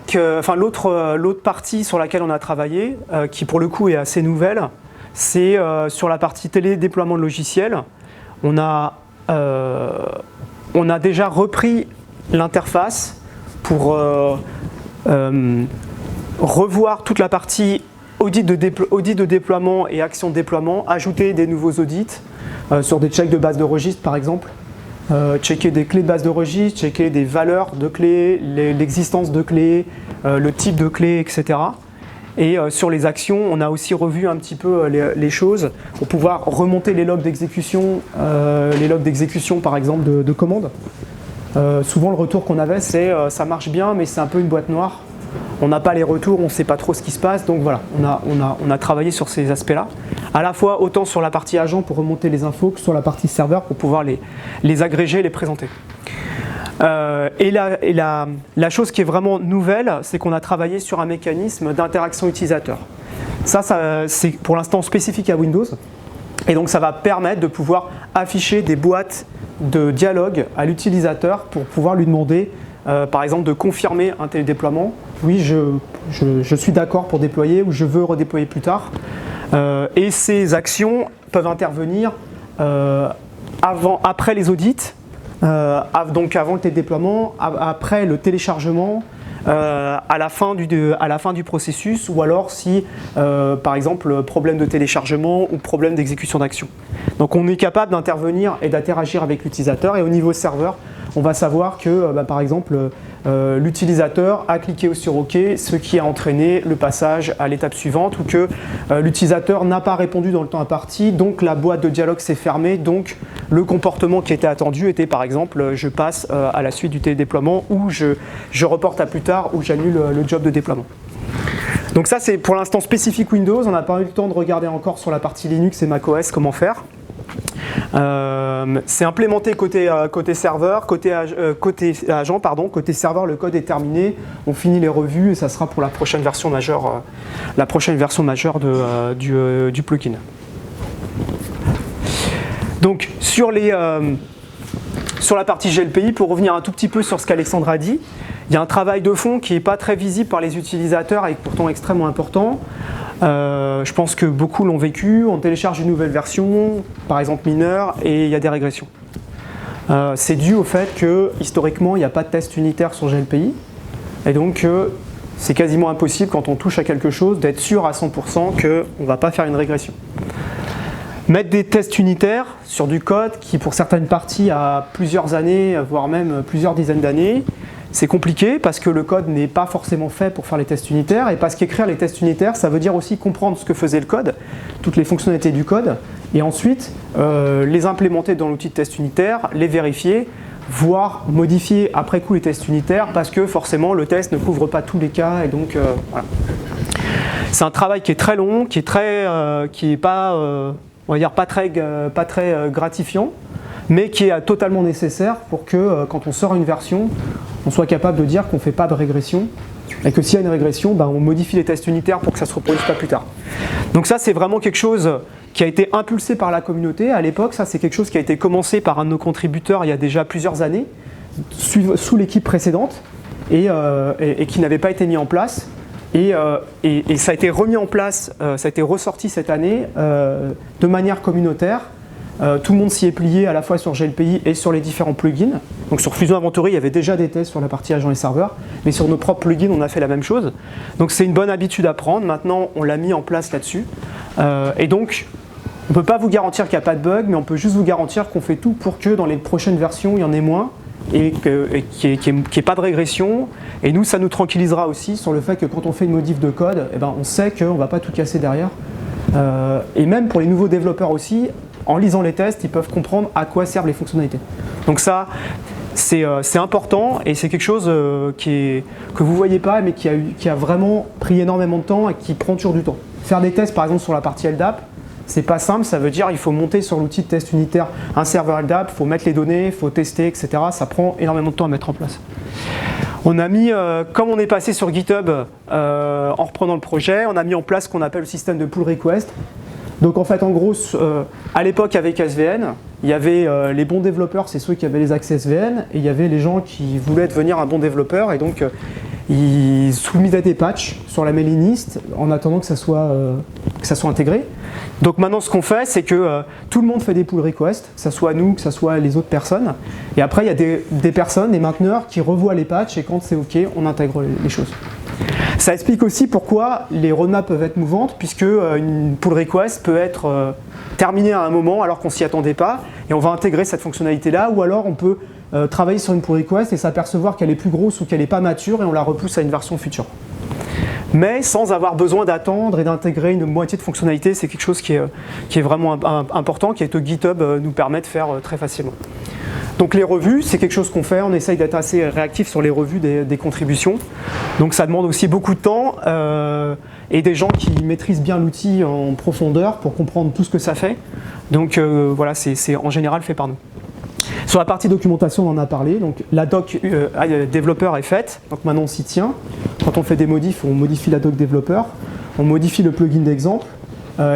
l'autre partie sur laquelle on a travaillé, qui pour le coup est assez nouvelle, c'est sur la partie télédéploiement de logiciels. On a déjà repris l'interface pour revoir toute la partie audit de déploiement et action de déploiement, ajouter des nouveaux audits sur des checks de base de registre par exemple. Checker des clés de base de registre, checker des valeurs de clés, l'existence de clés, le type de clés, etc. Et sur les actions, on a aussi revu un petit peu les choses pour pouvoir remonter les logs d'exécution par exemple de commandes. Souvent le retour qu'on avait c'est ça marche bien mais c'est un peu une boîte noire. On n'a pas les retours, on ne sait pas trop ce qui se passe, donc voilà, on a travaillé sur ces aspects-là. À la fois autant sur la partie agent pour remonter les infos que sur la partie serveur pour pouvoir les agréger et les présenter. Et la chose qui est vraiment nouvelle, c'est qu'on a travaillé sur un mécanisme d'interaction utilisateur. Ça c'est pour l'instant spécifique à Windows. Et donc ça va permettre de pouvoir afficher des boîtes de dialogue à l'utilisateur pour pouvoir lui demander par exemple de confirmer un télédéploiement. Oui, je suis d'accord pour déployer ou je veux redéployer plus tard. Et ces actions peuvent intervenir après les audits, donc avant le télédéploiement, après le téléchargement, à la fin du processus, ou alors si, par exemple, problème de téléchargement ou problème d'exécution d'action. Donc on est capable d'intervenir et d'interagir avec l'utilisateur, et au niveau serveur, on va savoir que, par exemple, l'utilisateur a cliqué sur OK, ce qui a entraîné le passage à l'étape suivante, ou que l'utilisateur n'a pas répondu dans le temps imparti, donc la boîte de dialogue s'est fermée, donc le comportement qui était attendu était par exemple je passe à la suite du télédéploiement, ou je reporte à plus tard, ou j'annule le job de déploiement. Donc ça c'est pour l'instant spécifique Windows, on n'a pas eu le temps de regarder encore sur la partie Linux et macOS comment faire. C'est implémenté côté serveur, côté agent, côté serveur le code est terminé, on finit les revues et ça sera pour la prochaine version majeure, du plugin. Donc sur la partie GLPI, pour revenir un tout petit peu sur ce qu'Alexandre a dit, il y a un travail de fond qui n'est pas très visible par les utilisateurs et pourtant extrêmement important. Je pense que beaucoup l'ont vécu, on télécharge une nouvelle version, par exemple mineure, et il y a des régressions. C'est dû au fait que historiquement il n'y a pas de test unitaire sur GLPI, et donc c'est quasiment impossible quand on touche à quelque chose d'être sûr à 100% qu'on ne va pas faire une régression. Mettre des tests unitaires sur du code qui pour certaines parties a plusieurs années, voire même plusieurs dizaines d'années, c'est compliqué parce que le code n'est pas forcément fait pour faire les tests unitaires, et parce qu'écrire les tests unitaires, ça veut dire aussi comprendre ce que faisait le code, toutes les fonctionnalités du code, et ensuite les implémenter dans l'outil de test unitaire, les vérifier, voire modifier après coup les tests unitaires, parce que forcément le test ne couvre pas tous les cas, et donc voilà. C'est un travail qui est très long, qui est pas, on va dire pas très gratifiant, mais qui est totalement nécessaire pour que quand on sort une version, on soit capable de dire qu'on ne fait pas de régression, et que s'il y a une régression, on modifie les tests unitaires pour que ça ne se reproduise pas plus tard. Donc ça, c'est vraiment quelque chose qui a été impulsé par la communauté. À l'époque, ça, c'est quelque chose qui a été commencé par un de nos contributeurs il y a déjà plusieurs années, sous l'équipe précédente, et qui n'avait pas été mis en place. Et ça a été remis en place, ça a été ressorti cette année de manière communautaire. Tout le monde s'y est plié à la fois sur GLPI et sur les différents plugins. Donc sur Fusion Inventory, il y avait déjà des tests sur la partie agents et serveurs, mais sur nos propres plugins, on a fait la même chose. Donc c'est une bonne habitude à prendre. Maintenant, on l'a mis en place là-dessus. Et donc, on ne peut pas vous garantir qu'il n'y a pas de bug, mais on peut juste vous garantir qu'on fait tout pour que dans les prochaines versions, il y en ait moins et qu'il n'y ait pas de régression. Et nous, ça nous tranquillisera aussi sur le fait que quand on fait une modif de code, on sait qu'on ne va pas tout casser derrière. Et même pour les nouveaux développeurs aussi, en lisant les tests, ils peuvent comprendre à quoi servent les fonctionnalités. Donc ça, c'est important et c'est quelque chose que vous ne voyez pas, mais qui a vraiment pris énormément de temps et qui prend toujours du temps. Faire des tests, par exemple, sur la partie LDAP, c'est pas simple, ça veut dire qu'il faut monter sur l'outil de test unitaire un serveur LDAP, il faut mettre les données, il faut tester, etc. Ça prend énormément de temps à mettre en place. On a mis, comme on est passé sur GitHub en reprenant le projet, on a mis en place ce qu'on appelle le système de pull request. Donc en fait, en gros, à l'époque avec SVN, il y avait les bons développeurs, c'est ceux qui avaient les accès SVN, et il y avait les gens qui voulaient devenir un bon développeur, et donc ils soumettaient des patchs sur la mailing list en attendant que ça soit intégré. Donc maintenant, ce qu'on fait, c'est que tout le monde fait des pull requests, que ce soit nous, que ce soit les autres personnes, et après il y a des personnes, des mainteneurs qui revoient les patchs, et quand c'est OK, on intègre les choses. Ça explique aussi pourquoi les roadmaps peuvent être mouvantes, puisque une pull request peut être terminée à un moment alors qu'on ne s'y attendait pas, et on va intégrer cette fonctionnalité-là, ou alors on peut travailler sur une pull request et s'apercevoir qu'elle est plus grosse ou qu'elle n'est pas mature, et on la repousse à une version future. Mais sans avoir besoin d'attendre et d'intégrer une moitié de fonctionnalité, c'est quelque chose qui est vraiment important, qui est que GitHub nous permet de faire très facilement. Donc les revues, c'est quelque chose qu'on fait, on essaye d'être assez réactif sur les revues des contributions. Donc ça demande aussi beaucoup de temps et des gens qui maîtrisent bien l'outil en profondeur pour comprendre tout ce que ça fait. Donc voilà, c'est en général fait par nous. Sur la partie documentation, on en a parlé. Donc la doc développeur est faite, donc maintenant on s'y tient. Quand on fait des modifs, on modifie la doc développeur, on modifie le plugin d'exemple.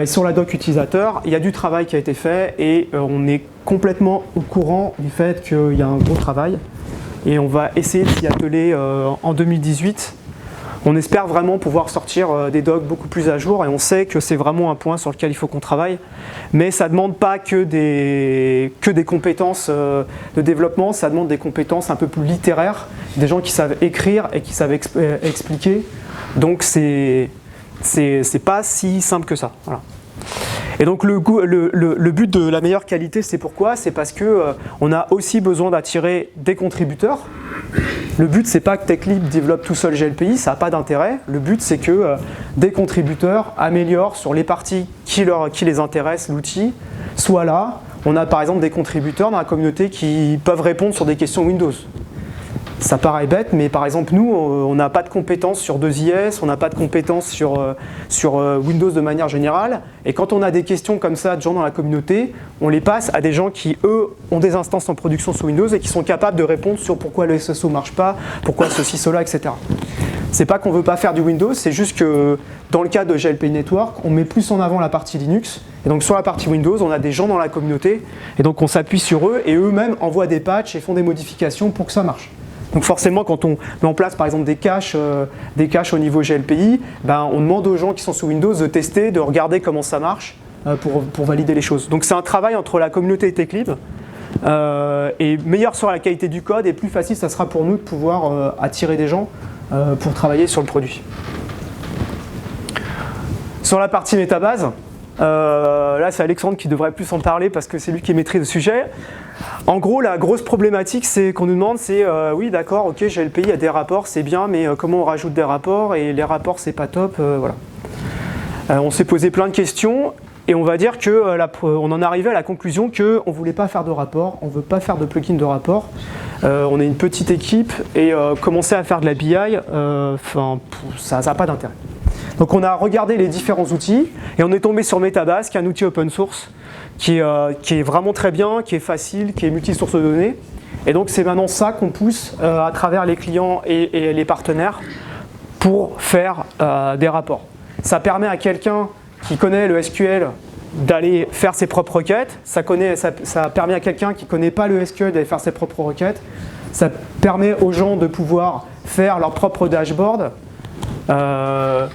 Et sur la doc utilisateur, il y a du travail qui a été fait et on est complètement au courant du fait qu'il y a un gros travail. Et on va essayer de s'y atteler en 2018. On espère vraiment pouvoir sortir des docs beaucoup plus à jour et on sait que c'est vraiment un point sur lequel il faut qu'on travaille. Mais ça ne demande pas que des compétences de développement, ça demande des compétences un peu plus littéraires, des gens qui savent écrire et qui savent expliquer. Donc c'est pas si simple que ça. Voilà. Et donc le but de la meilleure qualité, c'est pourquoi? C'est parce qu'on a aussi besoin d'attirer des contributeurs. Le but, c'est pas que TechLib développe tout seul GLPI, ça n'a pas d'intérêt. Le but, c'est que des contributeurs améliorent sur les parties qui les intéressent l'outil, soit là. On a par exemple des contributeurs dans la communauté qui peuvent répondre sur des questions Windows. Ça paraît bête, mais par exemple, nous, on n'a pas de compétences sur 2IS, on n'a pas de compétences sur Windows de manière générale. Et quand on a des questions comme ça de gens dans la communauté, on les passe à des gens qui, eux, ont des instances en production sous Windows et qui sont capables de répondre sur pourquoi le SSO ne marche pas, pourquoi ceci, cela, etc. C'est pas qu'on ne veut pas faire du Windows, c'est juste que dans le cas de GLPI Network, on met plus en avant la partie Linux. Et donc sur la partie Windows, on a des gens dans la communauté, et donc on s'appuie sur eux, et eux-mêmes envoient des patchs et font des modifications pour que ça marche. Donc forcément, quand on met en place par exemple des caches au niveau GLPI, on demande aux gens qui sont sous Windows de tester, de regarder comment ça marche pour valider les choses. Donc c'est un travail entre la communauté et TechLib. Et meilleur sera la qualité du code et plus facile ça sera pour nous de pouvoir attirer des gens pour travailler sur le produit. Sur la partie métabase, là c'est Alexandre qui devrait plus en parler parce que c'est lui qui maîtrise le sujet. En gros, la grosse problématique qu'on nous demande, c'est oui d'accord, ok, GLPI, il y a des rapports, c'est bien, mais comment on rajoute des rapports? Et les rapports, c'est pas top, voilà. On s'est posé plein de questions et on va dire qu'on en est arrivé à la conclusion qu'on ne voulait pas faire de rapports, on ne veut pas faire de plugin de rapports. On est une petite équipe et commencer à faire de la BI, ça n'a pas d'intérêt. Donc on a regardé les différents outils et on est tombé sur Metabase, qui est un outil open source qui est vraiment très bien, qui est facile, qui est multi-source de données. Et donc c'est maintenant ça qu'on pousse à travers les clients et les partenaires pour faire des rapports. Ça permet à quelqu'un qui connaît le SQL d'aller faire ses propres requêtes, ça permet à quelqu'un qui ne connaît pas le SQL d'aller faire ses propres requêtes, ça permet aux gens de pouvoir faire leur propre dashboard. En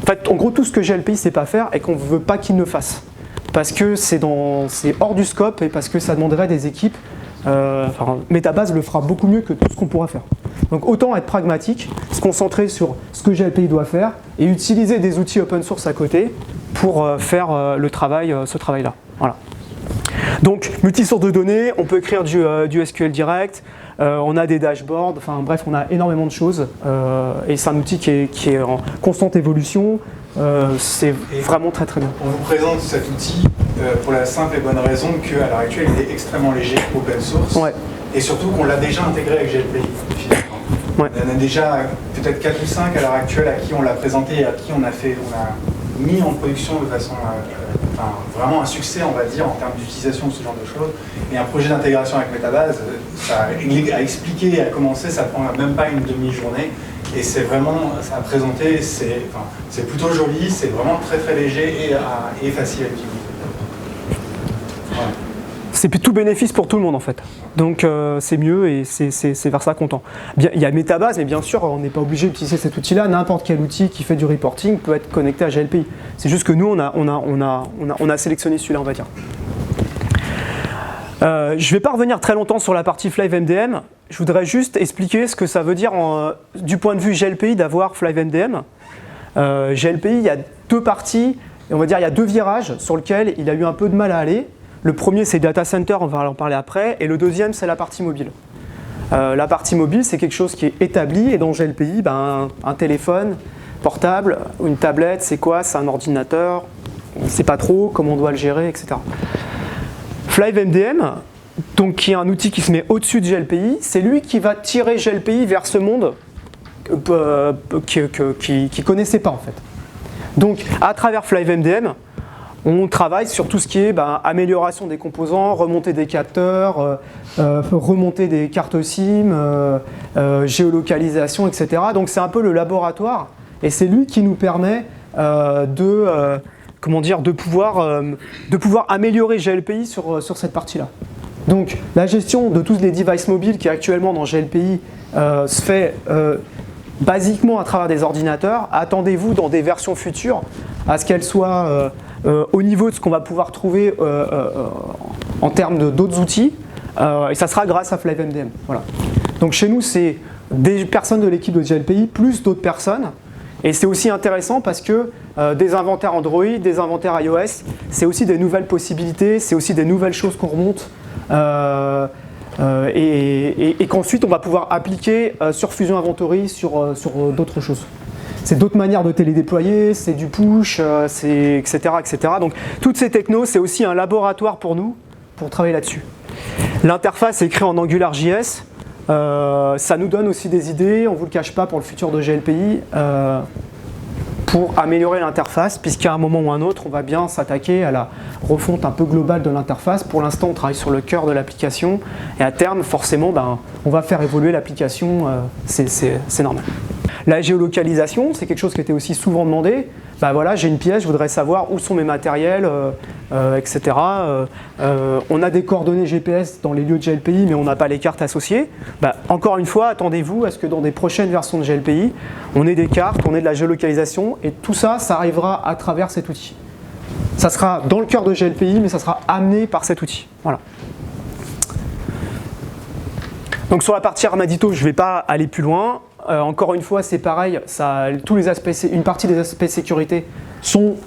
fait, en gros, tout ce que GLPI ne sait pas faire et qu'on ne veut pas qu'il ne fasse. Parce que c'est hors du scope et parce que ça demanderait des équipes. Metabase le fera beaucoup mieux que tout ce qu'on pourra faire. Donc autant être pragmatique, se concentrer sur ce que GLPI doit faire et utiliser des outils open source à côté pour faire ce travail-là. Voilà. Donc multi-source de données, on peut écrire du SQL direct, on a des dashboards, enfin bref, on a énormément de choses et c'est un outil qui est en constante évolution. C'est vraiment très très bien. On vous présente cet outil pour la simple et bonne raison qu'à l'heure actuelle il est extrêmement léger, open source, Ouais. et surtout qu'on l'a déjà intégré avec GLPI finalement. Ouais. On en a déjà peut-être 4 ou 5 à l'heure actuelle à qui on l'a présenté et à qui on a mis en production de façon vraiment un succès, on va dire, en termes d'utilisation de ce genre de choses. Et un projet d'intégration avec Metabase, ça à expliquer et à commencer, ça prend même pas une demi-journée. Et c'est vraiment, à présenter, c'est plutôt joli, c'est vraiment très très léger et facile à utiliser. Voilà. C'est tout bénéfice pour tout le monde en fait. Donc c'est mieux et c'est vers ça qu'on tend. Il y a Metabase, mais bien sûr, on n'est pas obligé d'utiliser cet outil-là. N'importe quel outil qui fait du reporting peut être connecté à GLPI. C'est juste que nous, on a sélectionné celui-là, on va dire. Je ne vais pas revenir très longtemps sur la partie FlyveMDM. Je voudrais juste expliquer ce que ça veut dire du point de vue GLPI d'avoir FlyveMDM. GLPI, il y a deux parties, on va dire il y a deux virages sur lesquels il a eu un peu de mal à aller. Le premier, c'est Data Center, on va en parler après, et le deuxième, c'est la partie mobile. La partie mobile, c'est quelque chose qui est établi, et dans GLPI, un téléphone portable ou une tablette, c'est quoi? C'est un ordinateur, on ne sait pas trop comment on doit le gérer, etc. FlyveMDM, donc qui est un outil qui se met au-dessus de GLPI, c'est lui qui va tirer GLPI vers ce monde qu'il ne connaissait pas en fait. Donc à travers FlyveMDM, on travaille sur tout ce qui est amélioration des composants, remontée des capteurs, remontée des cartes SIM, géolocalisation, etc. Donc c'est un peu le laboratoire et c'est lui qui nous permet de pouvoir améliorer GLPI sur cette partie-là. Donc la gestion de tous les devices mobiles qui est actuellement dans GLPI se fait basiquement à travers des ordinateurs. Attendez-vous dans des versions futures à ce qu'elles soient au niveau de ce qu'on va pouvoir trouver en termes d'autres outils et ça sera grâce à FlyveMDM. Voilà. Donc chez nous, c'est des personnes de l'équipe de GLPI plus d'autres personnes. Et c'est aussi intéressant parce que des inventaires Android, des inventaires iOS, c'est aussi des nouvelles possibilités, c'est aussi des nouvelles choses qu'on remonte et qu'ensuite on va pouvoir appliquer sur Fusion Inventory, sur d'autres choses. C'est d'autres manières de télédéployer, c'est du push, etc., etc. Donc toutes ces technos, c'est aussi un laboratoire pour nous, pour travailler là-dessus. L'interface est créée en AngularJS. Ça nous donne aussi des idées, on ne vous le cache pas pour le futur de GLPI, pour améliorer l'interface, puisqu'à un moment ou un autre, on va bien s'attaquer à la refonte un peu globale de l'interface. Pour l'instant, on travaille sur le cœur de l'application, et à terme, forcément, on va faire évoluer l'application, c'est normal. La géolocalisation, c'est quelque chose qui était aussi souvent demandé. Voilà, j'ai une pièce, je voudrais savoir où sont mes matériels, etc. On a des coordonnées GPS dans les lieux de GLPI, mais on n'a pas les cartes associées. Encore une fois, attendez-vous à ce que dans des prochaines versions de GLPI, on ait des cartes, on ait de la géolocalisation, et tout ça, ça arrivera à travers cet outil. Ça sera dans le cœur de GLPI, mais ça sera amené par cet outil. Voilà. Donc sur la partie Armadito, je ne vais pas aller plus loin. Encore une fois, c'est pareil, une partie des aspects sécurité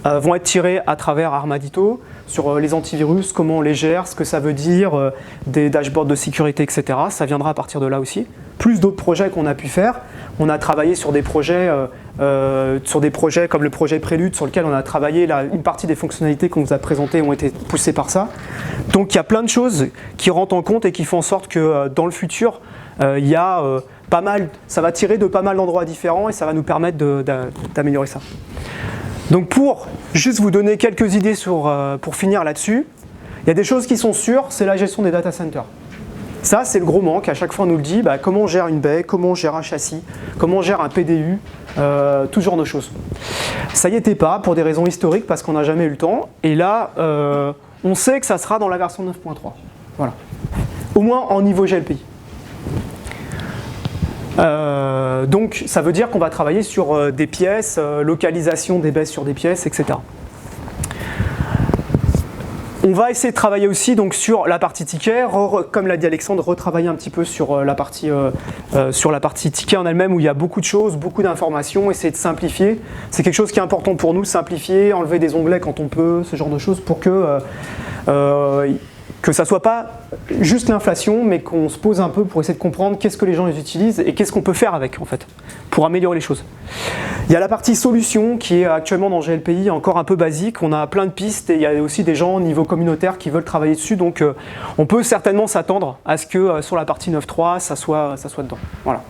vont être tirés à travers Armadito, sur les antivirus, comment on les gère, ce que ça veut dire, des dashboards de sécurité, etc. Ça viendra à partir de là aussi. Plus d'autres projets qu'on a pu faire. On a travaillé sur des projets comme le projet Prélude, sur lequel on a travaillé une partie des fonctionnalités qu'on vous a présentées ont été poussées par ça. Donc il y a plein de choses qui rentrent en compte et qui font en sorte que dans le futur, il y a ça va tirer de pas mal d'endroits différents et ça va nous permettre d'améliorer ça. Donc pour juste vous donner quelques idées pour finir là-dessus, il y a des choses qui sont sûres, c'est la gestion des data centers. Ça, c'est le gros manque. À chaque fois, on nous le dit, comment on gère une baie, comment on gère un châssis, comment on gère un PDU, tout ce genre de choses. Ça y était pas, pour des raisons historiques, parce qu'on n'a jamais eu le temps. Et là, on sait que ça sera dans la version 9.3. Voilà. Au moins en niveau GLPI. Donc, ça veut dire qu'on va travailler sur des pièces, localisation des baies sur des pièces, etc. On va essayer de travailler aussi donc, sur la partie ticket, comme l'a dit Alexandre, retravailler un petit peu sur la partie ticket en elle-même où il y a beaucoup de choses, beaucoup d'informations, essayer de simplifier. C'est quelque chose qui est important pour nous, simplifier, enlever des onglets quand on peut, ce genre de choses, pour que ça ne soit pas juste l'inflation, mais qu'on se pose un peu pour essayer de comprendre qu'est-ce que les gens utilisent et qu'est-ce qu'on peut faire avec, en fait, pour améliorer les choses. Il y a la partie solution qui est actuellement dans GLPI encore un peu basique. On a plein de pistes et il y a aussi des gens au niveau communautaire qui veulent travailler dessus. Donc on peut certainement s'attendre à ce que sur la partie 9.3, ça soit dedans. Voilà.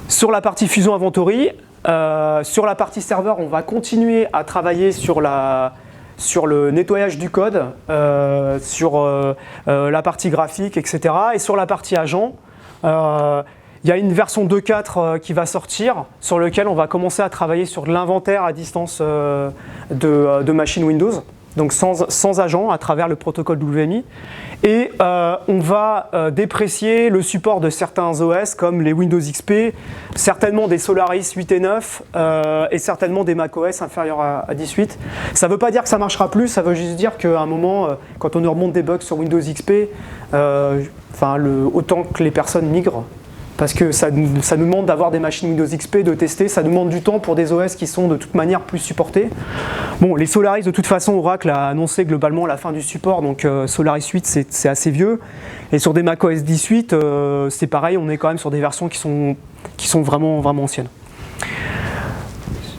Sur la partie Fusion Inventory, sur la partie serveur, on va continuer à travailler sur le nettoyage du code, sur la partie graphique, etc. Et sur la partie agent, il y a une version 2.4 qui va sortir, sur lequel on va commencer à travailler sur de l'inventaire à distance de machines Windows, donc sans agent, à travers le protocole WMI. Et on va déprécier le support de certains OS comme les Windows XP, certainement des Solaris 8 et 9 et certainement des macOS inférieurs à 18. Ça ne veut pas dire que ça ne marchera plus, ça veut juste dire qu'à un moment, quand on nous remonte des bugs sur Windows XP, autant que les personnes migrent, parce que ça nous demande d'avoir des machines Windows XP, de tester, ça nous demande du temps pour des OS qui sont de toute manière plus supportés. Bon, les Solaris, de toute façon, Oracle a annoncé globalement la fin du support, donc Solaris 8, c'est assez vieux. Et sur des macOS 18, c'est pareil, on est quand même sur des versions qui sont vraiment anciennes.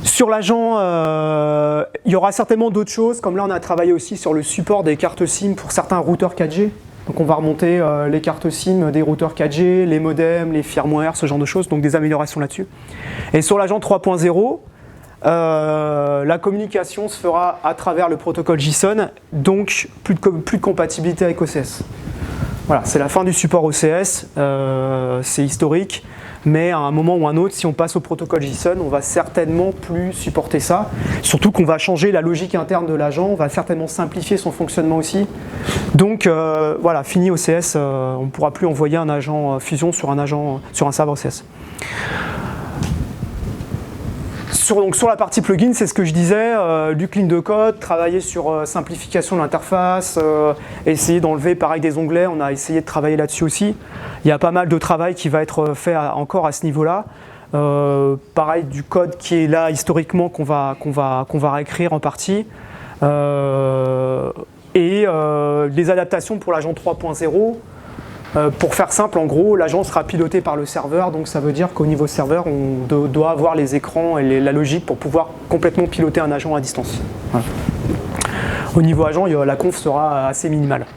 Sur l'agent, il y aura certainement d'autres choses, comme là on a travaillé aussi sur le support des cartes SIM pour certains routeurs 4G. Donc on va remonter les cartes SIM des routeurs 4G, les modems, les firmware, ce genre de choses, donc des améliorations là-dessus. Et sur l'agent 3.0, la communication se fera à travers le protocole JSON, donc plus de compatibilité avec OCS. Voilà, c'est la fin du support OCS, c'est historique, mais à un moment ou un autre, si on passe au protocole JSON, on va certainement plus supporter ça. Surtout qu'on va changer la logique interne de l'agent, on va certainement simplifier son fonctionnement aussi. Donc voilà, fini OCS, on ne pourra plus envoyer un agent Fusion sur un serveur OCS. Sur la partie plugin, c'est ce que je disais, du clean de code, travailler sur simplification de l'interface, essayer d'enlever pareil des onglets, on a essayé de travailler là-dessus aussi. Il y a pas mal de travail qui va être fait encore à ce niveau-là. Pareil du code qui est là historiquement qu'on va réécrire en partie. Et les adaptations pour l'agent 3.0. Pour faire simple, en gros, l'agent sera piloté par le serveur, donc ça veut dire qu'au niveau serveur, on doit avoir les écrans et la logique pour pouvoir complètement piloter un agent à distance. Voilà. Au niveau agent, la conf sera assez minimale.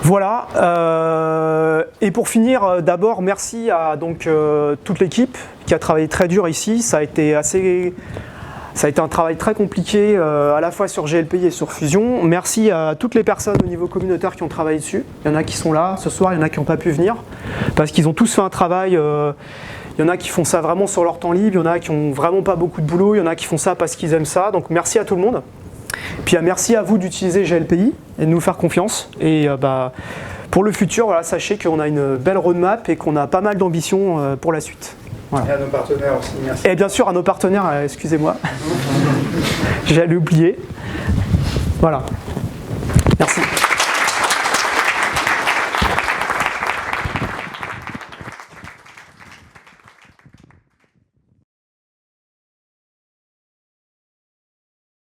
Voilà. Et pour finir, d'abord, merci à toute l'équipe qui a travaillé très dur ici. Ça a été un travail très compliqué à la fois sur GLPI et sur Fusion. Merci à toutes les personnes au niveau communautaire qui ont travaillé dessus. Il y en a qui sont là ce soir, il y en a qui n'ont pas pu venir parce qu'ils ont tous fait un travail. Il y en a qui font ça vraiment sur leur temps libre, il y en a qui n'ont vraiment pas beaucoup de boulot, il y en a qui font ça parce qu'ils aiment ça. Donc merci à tout le monde. Puis merci à vous d'utiliser GLPI et de nous faire confiance. Et pour le futur, voilà, sachez qu'on a une belle roadmap et qu'on a pas mal d'ambition pour la suite. Voilà. Et à nos partenaires aussi, merci. Et bien sûr à nos partenaires, excusez-moi, j'allais oublier. Voilà. Merci.